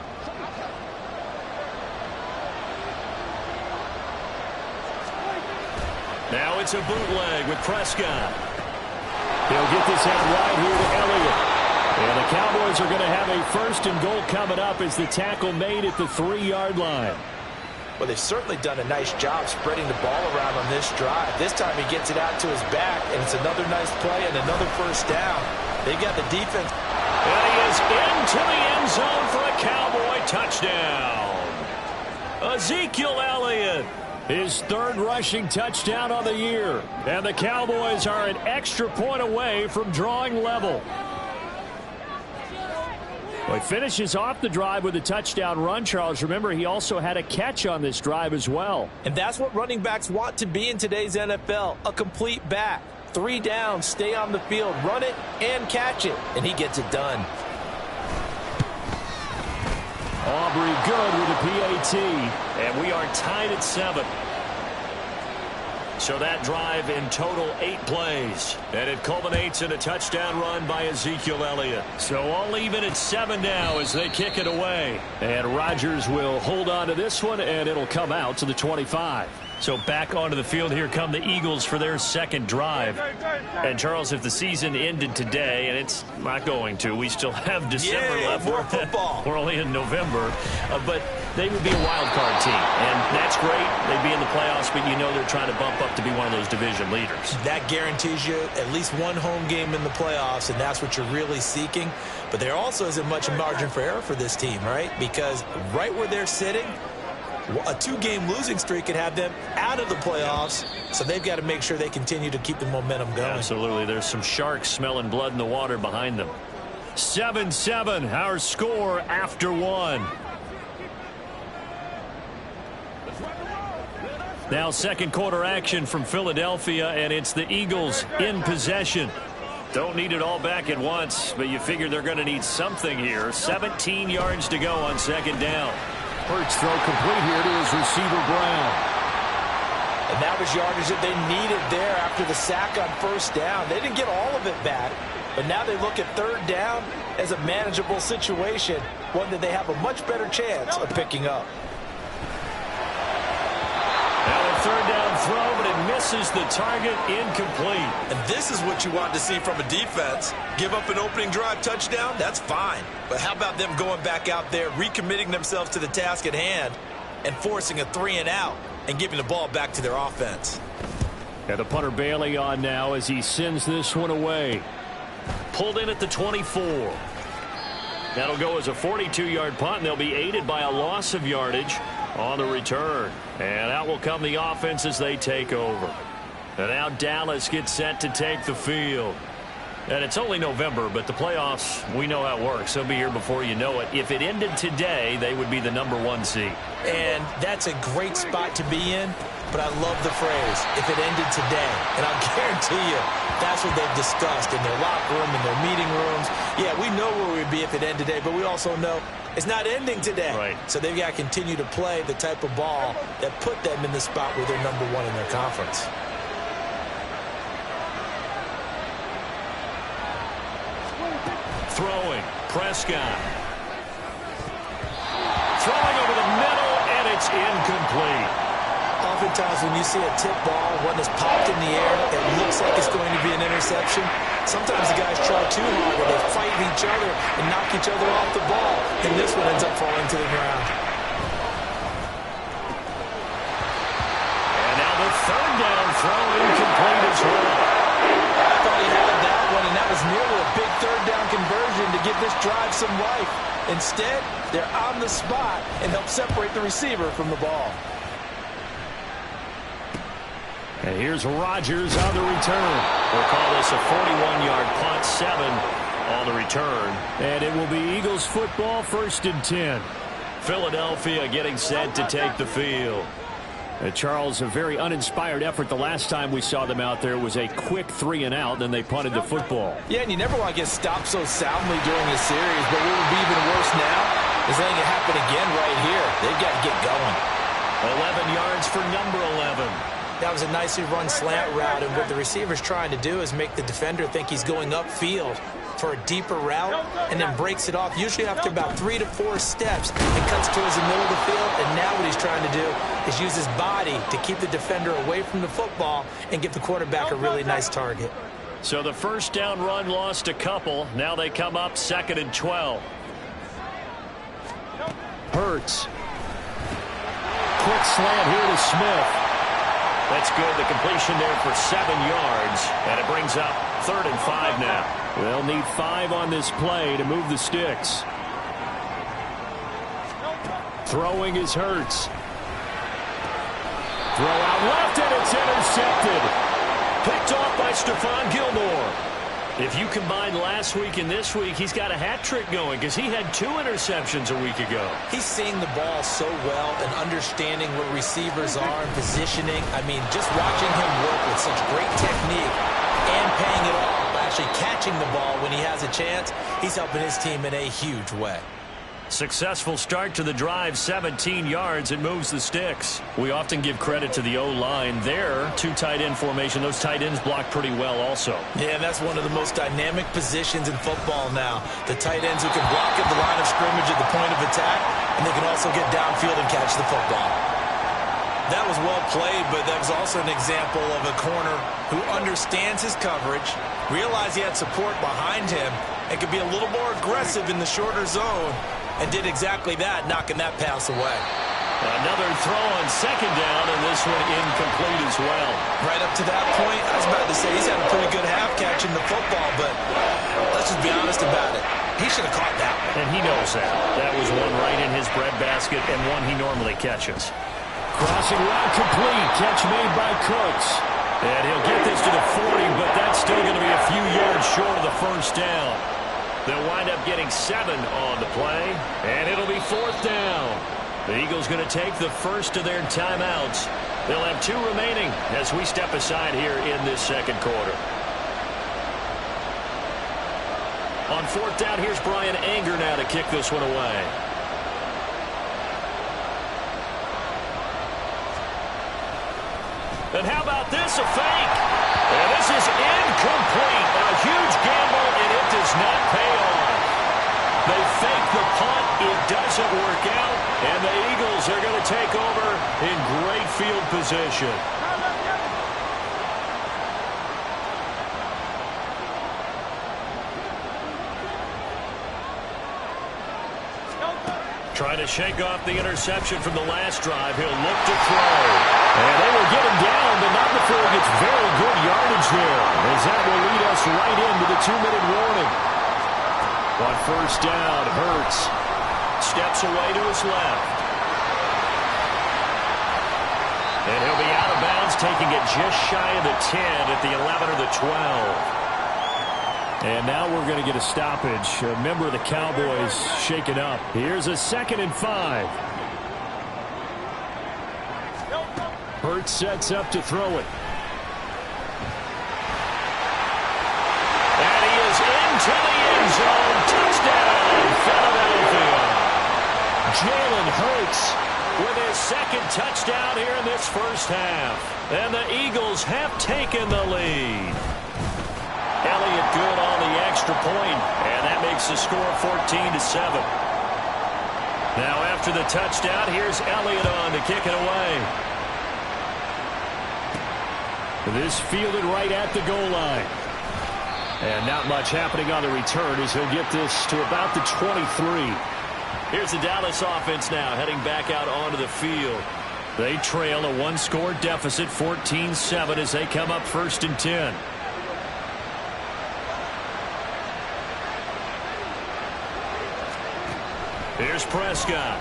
Now it's a bootleg with Prescott. He'll get this out wide here to Elliott. And the Cowboys are going to have a 1st and goal coming up as the tackle made at the 3-yard line. Well, they've certainly done a nice job spreading the ball around on this drive. This time he gets it out to his back, and it's another nice play and another first down. They've got the defense. And he is into the end zone for a Cowboy touchdown. Ezekiel Elliott. His 3rd rushing touchdown on the year. And the Cowboys are an extra point away from drawing level. Well, he finishes off the drive with a touchdown run, Charles. Remember, he also had a catch on this drive as well. And that's what running backs want to be in today's NFL, a complete back. 3 downs, stay on the field, run it, and catch it. And he gets it done. Aubrey good with a PAT. And we are tied at 7. So that drive in total 8 plays. And it culminates in a touchdown run by Ezekiel Elliott. So all even at 7 now as they kick it away. And Rodgers will hold on to this one, and it'll come out to the 25. So back onto the field, here come the Eagles for their 2nd drive. And Charles, if the season ended today, and it's not going to, we still have December left. More football. We're only in November, but they would be a wild card team, and that's great. They'd be in the playoffs, but you know they're trying to bump up to be one of those division leaders. That guarantees you at least one home game in the playoffs, and that's what you're really seeking. But there also isn't much margin for error for this team, right? Because right where they're sitting, a 2-game losing streak could have them out of the playoffs, so they've got to make sure they continue to keep the momentum going. Absolutely. There's some sharks smelling blood in the water behind them. 7-7, our score after 1. Now 2nd quarter action from Philadelphia, and it's the Eagles in possession. Don't need it all back at once, but you figure they're going to need something here. 17 yards to go on 2nd down. Hurts throw complete here to his receiver, Brown. And that was yardage that they needed there after the sack on 1st down. They didn't get all of it back, but now they look at 3rd down as a manageable situation, one that they have a much better chance of picking up. Now a 3rd down throw, but it misses the target, incomplete. And this is what you want to see from a defense. Give up an opening drive touchdown, that's fine. But how about them going back out there, recommitting themselves to the task at hand, and forcing a 3-and-out and giving the ball back to their offense. And the punter Bailey on now as he sends this one away. Pulled in at the 24. That'll go as a 42-yard punt, and they'll be aided by a loss of yardage on the return. And out will come the offense as they take over. And now Dallas gets set to take the field. And it's only November, but the playoffs, we know how it works. They'll be here before you know it. If it ended today, they would be the #1 seed. And that's a great spot to be in, but I love the phrase, if it ended today. And I'll guarantee you, that's what they've discussed in their locker room, in their meeting rooms. Yeah, we know where we'd be if it ended today, but we also know it's not ending today. Right. So they've got to continue to play the type of ball that put them in the spot where they're #1 in their conference. Throwing, Prescott. Throwing over the middle, and it's incomplete. sometimes when you see a tip ball, one that's popped in the air, it looks like it's going to be an interception. Sometimes the guys try too hard or they fight each other and knock each other off the ball, and this one ends up falling to the ground. And now the third down throw incomplete as well. I thought he had that one, and that was nearly a big third down conversion to give this drive some life. Instead, they're on the spot and help separate the receiver from the ball. And here's Rodgers on the return. We'll call this a 41-yard punt, 7 on the return. And it will be Eagles football, 1st and 10. Philadelphia getting set to take the field. Charles, a very uninspired effort. The last time we saw them out there was a quick 3-and-out, then they punted the football. Yeah, and you never want to get stopped so soundly during a series, but what would be even worse now is letting it happen again right here. They've got to get going. 11 yards for number 11. That was a nicely run slant route, and what the receiver's trying to do is make the defender think he's going upfield for a deeper route and then breaks it off, usually after about 3 to 4 steps, and cuts towards the middle of the field. And now what he's trying to do is use his body to keep the defender away from the football and give the quarterback a really nice target. So the first down run lost a couple. Now they come up 2nd and 12. Hurts. Quick slant here to Smith. That's good. The completion there for 7 yards. And it brings up 3rd and 5 now. They'll need 5 on this play to move the sticks. Throwing is Hurts. Throw out left, and it's intercepted. Picked off by Stephon Gilmore. If you combine last week and this week, he's got a hat trick going because he had 2 interceptions a week ago. He's seeing the ball so well and understanding where receivers are and positioning. I mean, just watching him work with such great technique and paying it off by actually catching the ball when he has a chance, he's helping his team in a huge way. Successful start to the drive, 17 yards. It moves the sticks. We often give credit to the O-line there. 2 tight end formation. Those tight ends block pretty well also. Yeah, and that's one of the most dynamic positions in football now. The tight ends who can block at the line of scrimmage at the point of attack, and they can also get downfield and catch the football. That was well played, but that was also an example of a corner who understands his coverage, realized he had support behind him, and could be a little more aggressive in the shorter zone, and did exactly that, knocking that pass away. Another throw on 2nd down, and this one incomplete as well. Right up to that point, I was about to say he's had a pretty good half catching the football, but let's just be honest about it. He should have caught that one. And he knows that. That was one right in his breadbasket and one he normally catches. Crossing route complete. Catch made by Cooks. And he'll get this to the 40, but that's still going to be a few yards short of the first down. They'll wind up getting 7 on the play, and it'll be 4th down. The Eagles going to take the first of their timeouts. They'll have 2 remaining as we step aside here in this 2nd quarter. On 4th down, here's Brian Anger now to kick this one away. And how about this, a fake? And this is incomplete. A huge gamble, and it does not pay off. They fake the punt. It doesn't work out, and the Eagles are going to take over in great field position. Trying to shake off the interception from the last drive. He'll look to throw. And they will get him down, but not before he gets very good yardage there, as that will lead us right into the 2-minute warning. On 1st down, Hurts steps away to his left. And he'll be out of bounds, taking it just shy of the 10 at the 11 or the 12. And now we're going to get a stoppage. A member of the Cowboys shaken up. Here's a 2nd and 5. Hurts sets up to throw it. And he is into the end zone. Touchdown, Philadelphia. Jalen Hurts with his 2nd touchdown here in this first half. And the Eagles have taken the lead. Elliott good on the extra point, and that makes the score 14-7. Now after the touchdown, here's Elliott on to kick it away. This fielded right at the goal line. And not much happening on the return as he'll get this to about the 23. Here's the Dallas offense now heading back out onto the field. They trail a one-score deficit, 14-7, as they come up 1st and 10. Here's Prescott.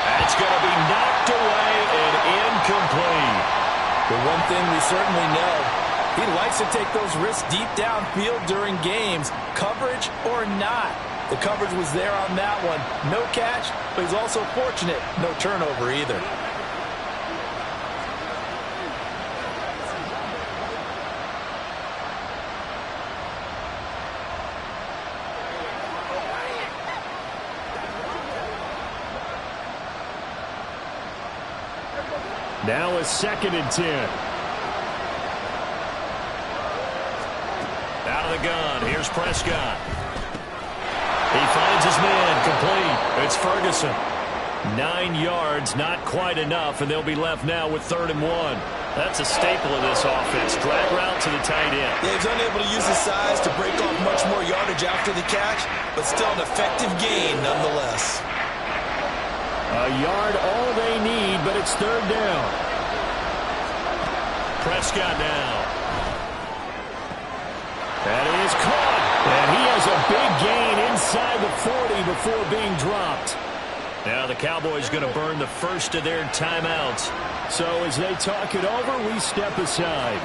That's going to be knocked away and incomplete. The one thing we certainly know, he likes to take those risks deep downfield during games, coverage or not. The coverage was there on that one. No catch, but he's also fortunate. No turnover either. Now a 2nd and 10. Out of the gun. Here's Prescott. He finds his man. Complete. It's Ferguson. 9 yards, not quite enough, and they'll be left now with 3rd and 1. That's a staple of this offense. Drag route to the tight end. Yeah, he's unable to use his size to break off much more yardage after the catch, but still an effective gain nonetheless. A yard all they need, but it's 3rd down. Prescott now. That is caught. And he has a big gain inside the 40 before being dropped. Now the Cowboys going to burn the first of their timeouts. So as they talk it over, we step aside.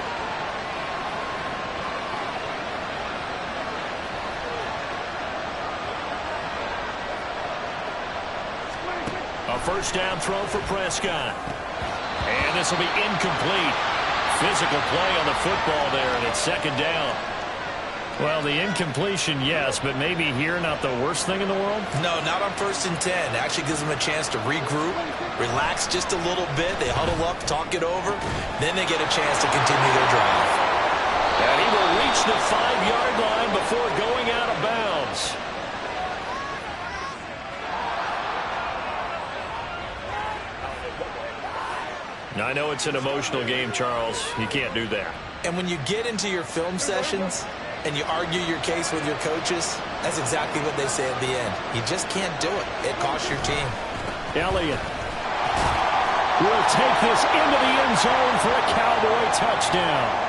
A first down throw for Prescott. And this will be incomplete. Physical play on the football there, and it's 2nd down. Well, the incompletion, yes, but maybe here not the worst thing in the world? No, not on 1st and 10. Actually gives them a chance to regroup, relax just a little bit. They huddle up, talk it over. Then they get a chance to continue their drive. And he will reach the 5-yard line before going out of bounds. I know it's an emotional game, Charles. You can't do that. And when you get into your film sessions and you argue your case with your coaches, that's exactly what they say at the end. You just can't do it. It costs your team. Elliott will take this into the end zone for a Cowboy touchdown.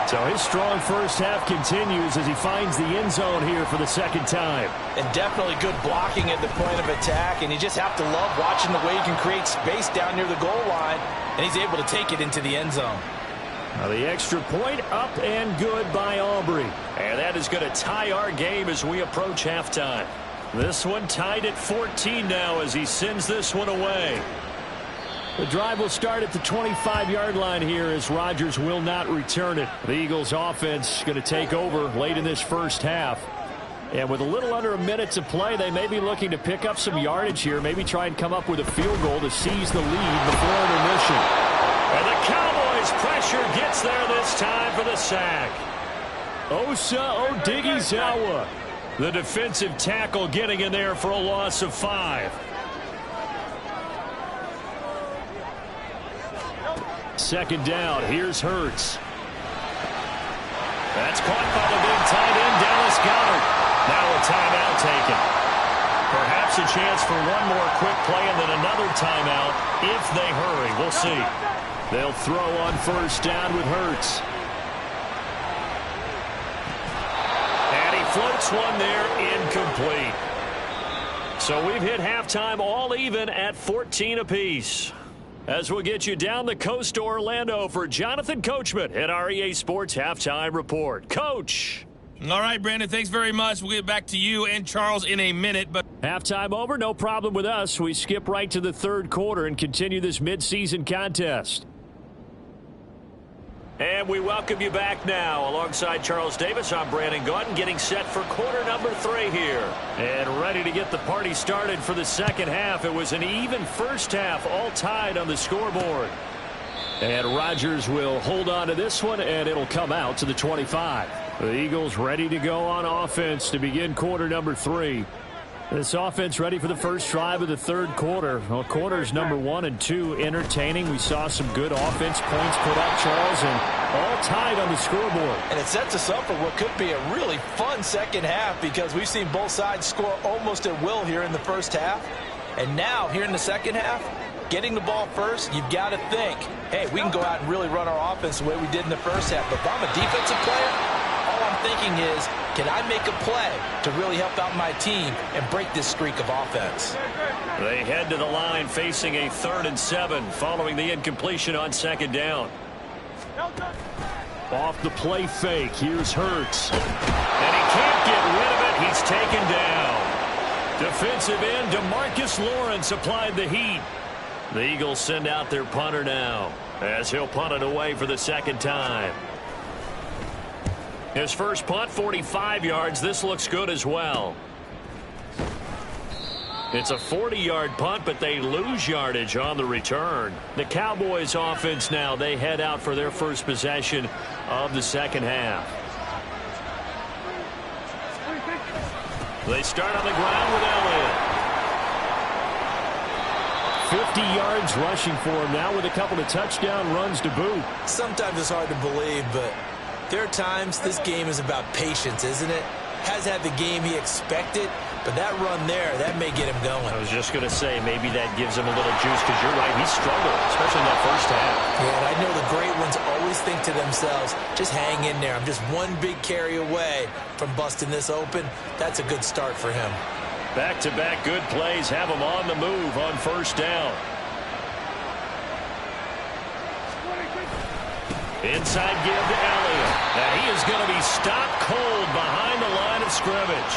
So his strong first half continues as he finds the end zone here for the 2nd time. And definitely good blocking at the point of attack, and you just have to love watching the way he can create space down near the goal line, and he's able to take it into the end zone. Now the extra point up and good by Aubrey. And that is going to tie our game as we approach halftime. This one tied at 14 now as he sends this one away. The drive will start at the 25-yard line here as Rodgers will not return it. The Eagles offense going to take over late in this first half. And with a little under a minute to play, they may be looking to pick up some yardage here, maybe try and come up with a field goal to seize the lead before intermission. And the Cowboys pressure gets there this time for the sack. Osa Odighizuwa, the defensive tackle, getting in there for a loss of 5. Second down. Here's Hurts. That's caught by the big tight end, Dallas Goedert. Now a timeout taken. Perhaps a chance for one more quick play and then another timeout if they hurry. We'll see. They'll throw on first down with Hurts. And he floats one there, incomplete. So we've hit halftime all even at 14 apiece. As we'll get you down the coast to Orlando for Jonathan Coachman at our EA Sports Halftime Report. Coach! All right, Brandon, thanks very much. We'll get back to you and Charles in a minute. But halftime over, no problem with us. We skip right to the 3rd quarter and continue this midseason contest. And we welcome you back now. Alongside Charles Davis, I'm Brandon Gaudin, getting set for quarter number 3 here. And ready to get the party started for the 2nd half. It was an even first half, all tied on the scoreboard. And Rodgers will hold on to this one, and it'll come out to the 25. The Eagles ready to go on offense to begin quarter number 3. This offense ready for the first drive of the third quarter. Well, quarters number 1 and 2 entertaining. We saw some good offense points put up, Charles, and all tied on the scoreboard. And it sets us up for what could be a really fun second half because we've seen both sides score almost at will here in the first half. And now, here in the second half, getting the ball first, you've got to think, hey, we can go out and really run our offense the way we did in the first half. But if I'm a defensive player, all I'm thinking is, can I make a play to really help out my team and break this streak of offense? They head to the line facing a 3rd and 7 following the incompletion on second down. Off the play fake, here's Hurts. And he can't get rid of it. He's taken down. Defensive end DeMarcus Lawrence applied the heat. The Eagles send out their punter now as he'll punt it away for the second time. His first punt, 45 yards. This looks good as well. It's a 40-yard punt, but they lose yardage on the return. The Cowboys offense now, they head out for their first possession of the second half. They start on the ground with Elliott. 50 yards rushing for him now with a couple of touchdown runs to boot. Sometimes it's hard to believe, but there are times this game is about patience, isn't it? Has had the game he expected, but that run there, that may get him going. I was just going to say, maybe that gives him a little juice because you're right, he struggled, especially in that first half. Yeah, and I know the great ones always think to themselves, just hang in there. I'm just one big carry away from busting this open. That's a good start for him. Back-to-back good plays have him on the move on first down. Inside give to Elliott. Now he is going to be stopped cold behind the line of scrimmage.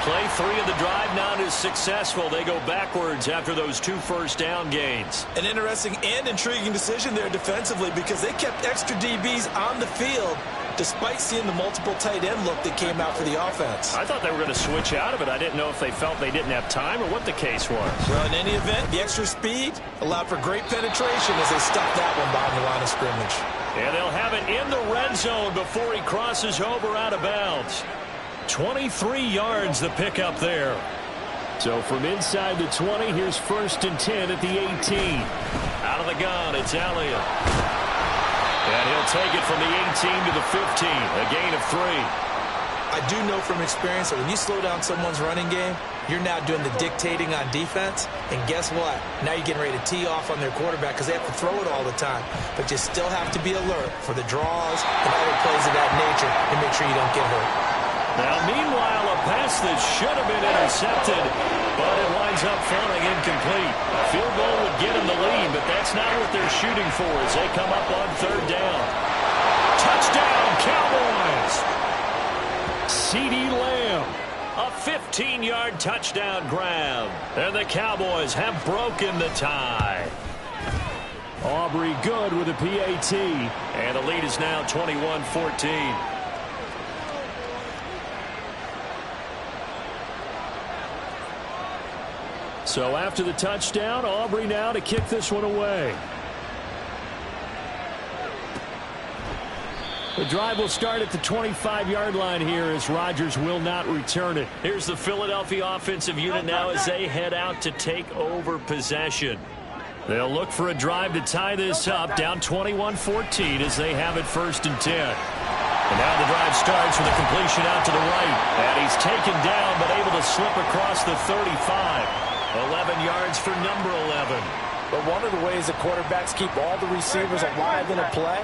Play 3 of the drive not as successful. They go backwards after those 2 first down gains. An interesting and intriguing decision there defensively because they kept extra DBs on the field despite seeing the multiple tight end look that came out for the offense. I thought they were going to switch out of it. I didn't know if they felt they didn't have time or what the case was. Well, in any event, the extra speed allowed for great penetration as they stuffed that one behind the line of scrimmage. And they'll have it in the red zone before he crosses over out of bounds. 23 yards the pickup there. So from inside the 20, here's 1st and 10 at the 18. Out of the gun, it's Elliott. And he'll take it from the 18 to the 15, a gain of 3. I do know from experience that when you slow down someone's running game, you're now doing the dictating on defense. And guess what? Now you're getting ready to tee off on their quarterback because they have to throw it all the time. But you still have to be alert for the draws and other plays of that nature and make sure you don't get hurt. Now, meanwhile, a pass that should have been intercepted, but it winds up falling incomplete. A field goal would get them the lead, but that's not what they're shooting for as they come up on 3rd down. Touchdown, Cowboys! CeeDee Lamb, a 15-yard touchdown grab. And the Cowboys have broken the tie. Aubrey good with a PAT. And the lead is now 21-14. So after the touchdown, Aubrey now to kick this one away. The drive will start at the 25-yard line here as Rodgers will not return it. Here's the Philadelphia offensive unit now as they head out to take over possession. They'll look for a drive to tie this up, down 21-14 as they have it 1st and 10. And now the drive starts with a completion out to the right. And he's taken down but able to slip across the 35. 11 yards for number 11. But one of the ways that quarterbacks keep all the receivers alive in a play,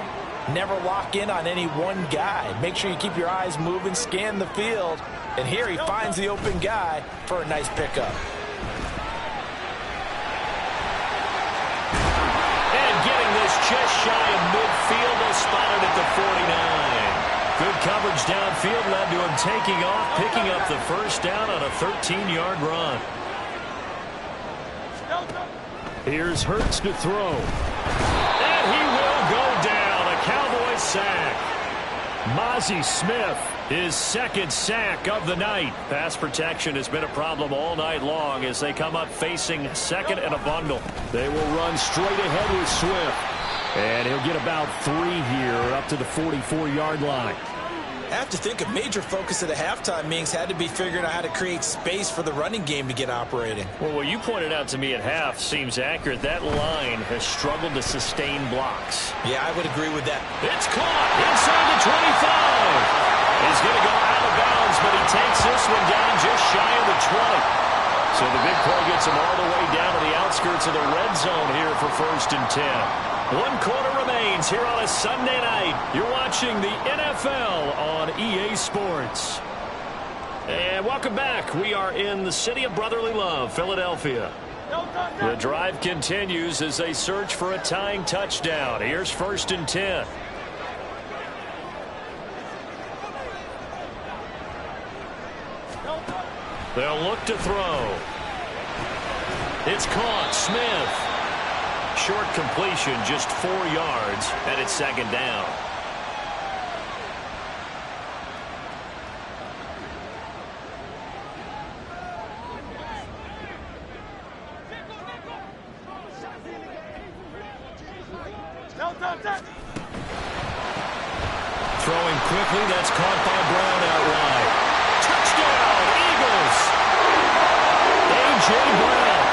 never lock in on any one guy. Make sure you keep your eyes moving, scan the field. And here he finds the open guy for a nice pickup. And getting this just shy of midfield, they'll spot it at the 49. Good coverage downfield led to him taking off, picking up the first down on a 13-yard run. Here's Hurts to throw. And he will go down. A Cowboys sack. Mozzie Smith, his 2nd sack of the night. Pass protection has been a problem all night long as they come up facing 2nd and a bundle. They will run straight ahead with Swift. And he'll get about 3 here up to the 44-yard line. I have to think a major focus of the halftime meetings had to be figuring out how to create space for the running game to get operating. Well, what you pointed out to me at half seems accurate. That line has struggled to sustain blocks. Yeah, I would agree with that. It's caught inside the 25. He's going to go out of bounds, but he takes this one down just shy of the 20. So the big play gets him all the way down to the outskirts of the red zone here for 1st and 10. 1 quarter remains here on a Sunday night. You're watching the NFL on EA Sports. And welcome back. We are in the city of brotherly love, Philadelphia. The drive continues as they search for a tying touchdown. Here's 1st and 10. They'll look to throw. It's caught. Smith. Short completion, just 4 yards, and it's 2nd down. Throwing quickly, that's caught by Brown outright. Touchdown, Eagles! A.J. Brown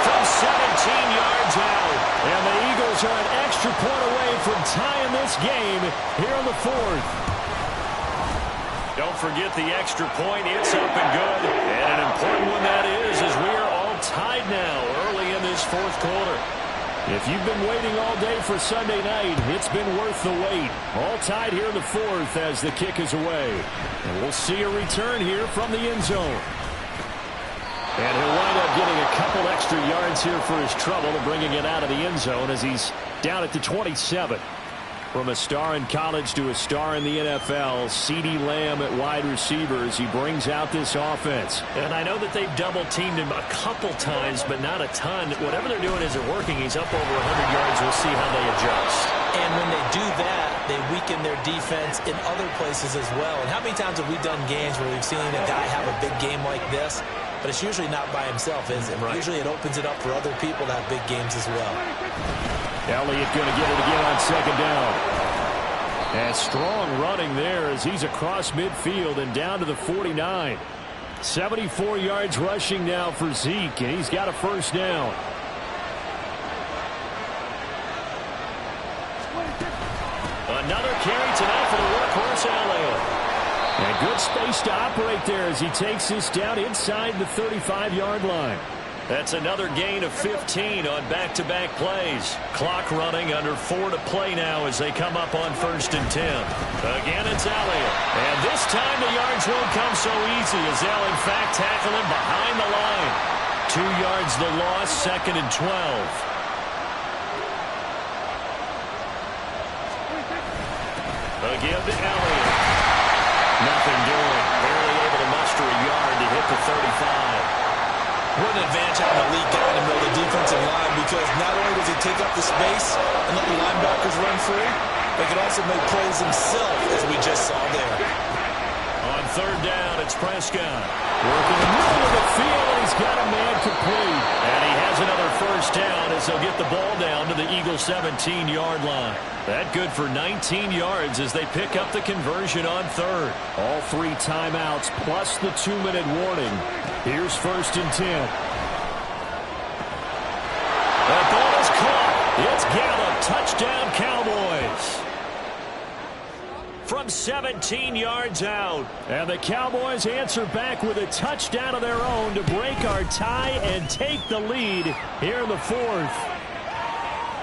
from 17 yards out. And the Eagles are an extra point away from tying this game here in the 4th. Don't forget the extra point. It's up and good. And an important one that is, as we are all tied now early in this 4th quarter. If you've been waiting all day for Sunday night, it's been worth the wait. All tied here in the 4th as the kick is away. And we'll see a return here from the end zone. And he'll wind up getting a couple extra yards here for his trouble and bringing it out of the end zone as he's down at the 27. From a star in college to a star in the NFL, CeeDee Lamb at wide receiver as he brings out this offense. And I know that they've double-teamed him a couple times, but not a ton. Whatever they're doing isn't working. He's up over 100 yards. We'll see how they adjust. And when they do that, they weaken their defense in other places as well. And how many times have we done games where we've seen a guy have a big game like this? But it's usually not by himself, is it? Right. Usually it opens it up for other people to have big games as well. Elliott going to get it again on 2nd down. And strong running there as he's across midfield and down to the 49. 74 yards rushing now for Zeke, and he's got a 1st down. Another carry tonight for the workhorse Elliott. And good space to operate there as he takes this down inside the 35-yard line. That's another gain of 15 on back-to-back plays. Clock running, under 4 to play now as they come up on 1st and 10. Again, it's Elliott. And this time the yards won't come so easy as they'll, in fact, tackle him behind the line. 2 yards the loss, 2nd and 12. Again to Elliott. Nothing doing. Barely able to muster a yard to hit the 35. What an advantage having a lead guy in the middle of the defensive line, because not only does he take up the space and let the linebackers run free, but he can also make plays himself, as we just saw there. On 3rd down, it's Prescott. Working the middle of the field, and he's got a man complete. And he has another 1st down as they'll get the ball down to the Eagles' 17-yard line. That good for 19 yards as they pick up the conversion on 3rd. All 3 timeouts plus the 2-minute warning. Here's 1st and 10. The ball is caught. It's Gallup. Touchdown, Cowboys. From 17 yards out. And the Cowboys answer back with a touchdown of their own to break our tie and take the lead here in the 4th.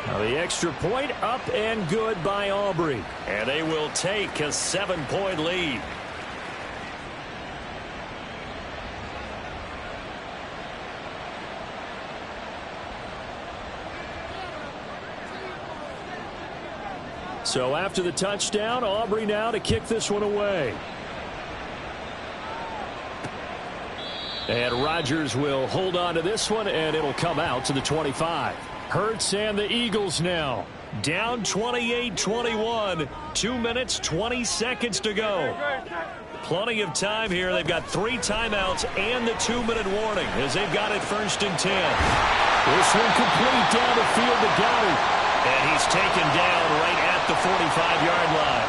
Now the extra point up and good by Aubrey. And they will take a 7-point lead. So after the touchdown, Aubrey now to kick this one away. And Rodgers will hold on to this one, and it'll come out to the 25. Hurts and the Eagles now down 28-21. 2 minutes, 20 seconds to go. Plenty of time here. They've got 3 timeouts and the 2-minute warning as they've got it 1st and 10. This one complete down the field to Goddard. And he's taken down right at the 45-yard line.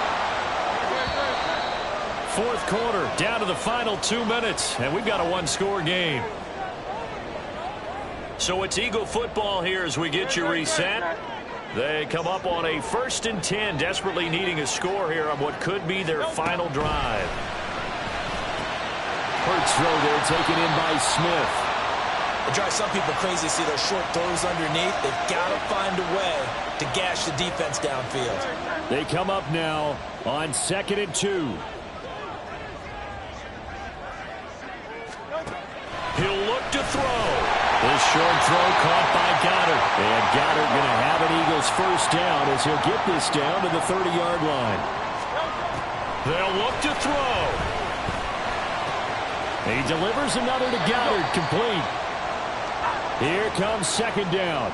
Fourth quarter, down to the final 2 minutes, and we've got a one-score game. So it's Eagle football here as we get you reset. They come up on a 1st and 10, desperately needing a score here on what could be their final drive. Hurts throw there, taken in by Smith. It drives some people crazy to see those short throws underneath. They've got to find a way to gash the defense downfield. They come up now on 2nd and 2. He'll look to throw. This short throw caught by Goddard. And Goddard going to have an Eagles first down as he'll get this down to the 30-yard line. They'll look to throw. He delivers another to Goddard, complete. Here comes 2nd down.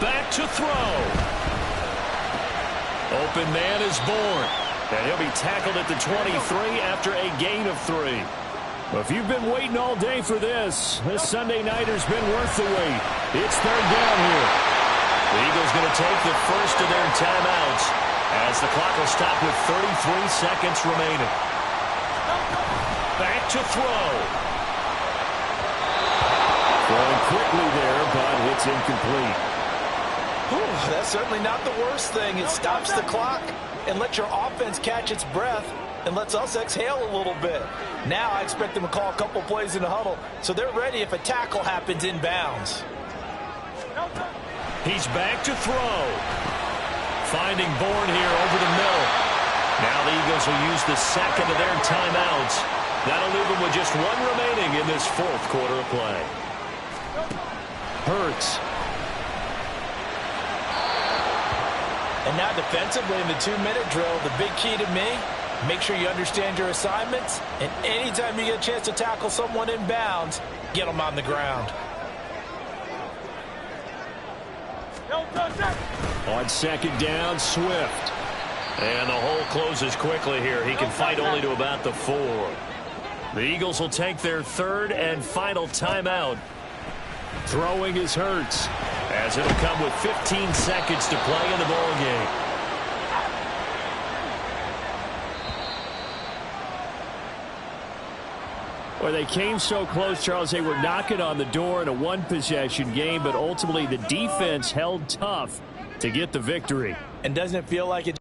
Back to throw. Open man is born. And he'll be tackled at the 23 after a gain of 3. Well, if you've been waiting all day for this Sunday nighter's been worth the wait. It's 3rd down here. The Eagles going to take the first of their timeouts as the clock will stop with 33 seconds remaining. Back to throw. Throwing quickly there, but it's incomplete. Whew, that's certainly not the worst thing. It stops the clock and lets your offense catch its breath and lets us exhale a little bit. Now I expect them to call a couple plays in the huddle so they're ready if a tackle happens inbounds. He's back to throw. Finding Bourne here over the middle. Now the Eagles will use the second of their timeouts. That'll leave them with just 1 remaining in this 4th quarter of play. Hurts. And now defensively in the 2-minute drill, the big key to me, make sure you understand your assignments, and anytime you get a chance to tackle someone in bounds, get them on the ground. On 2nd down, Swift. And the hole closes quickly here. He can fight only to about the 4. The Eagles will take their 3rd and final timeout. Throwing is Hurts, as it'll come with 15 seconds to play in the ball game. Well, they came so close, Charles. They were knocking on the door in a 1-possession game, but ultimately the defense held tough to get the victory. And doesn't it feel like it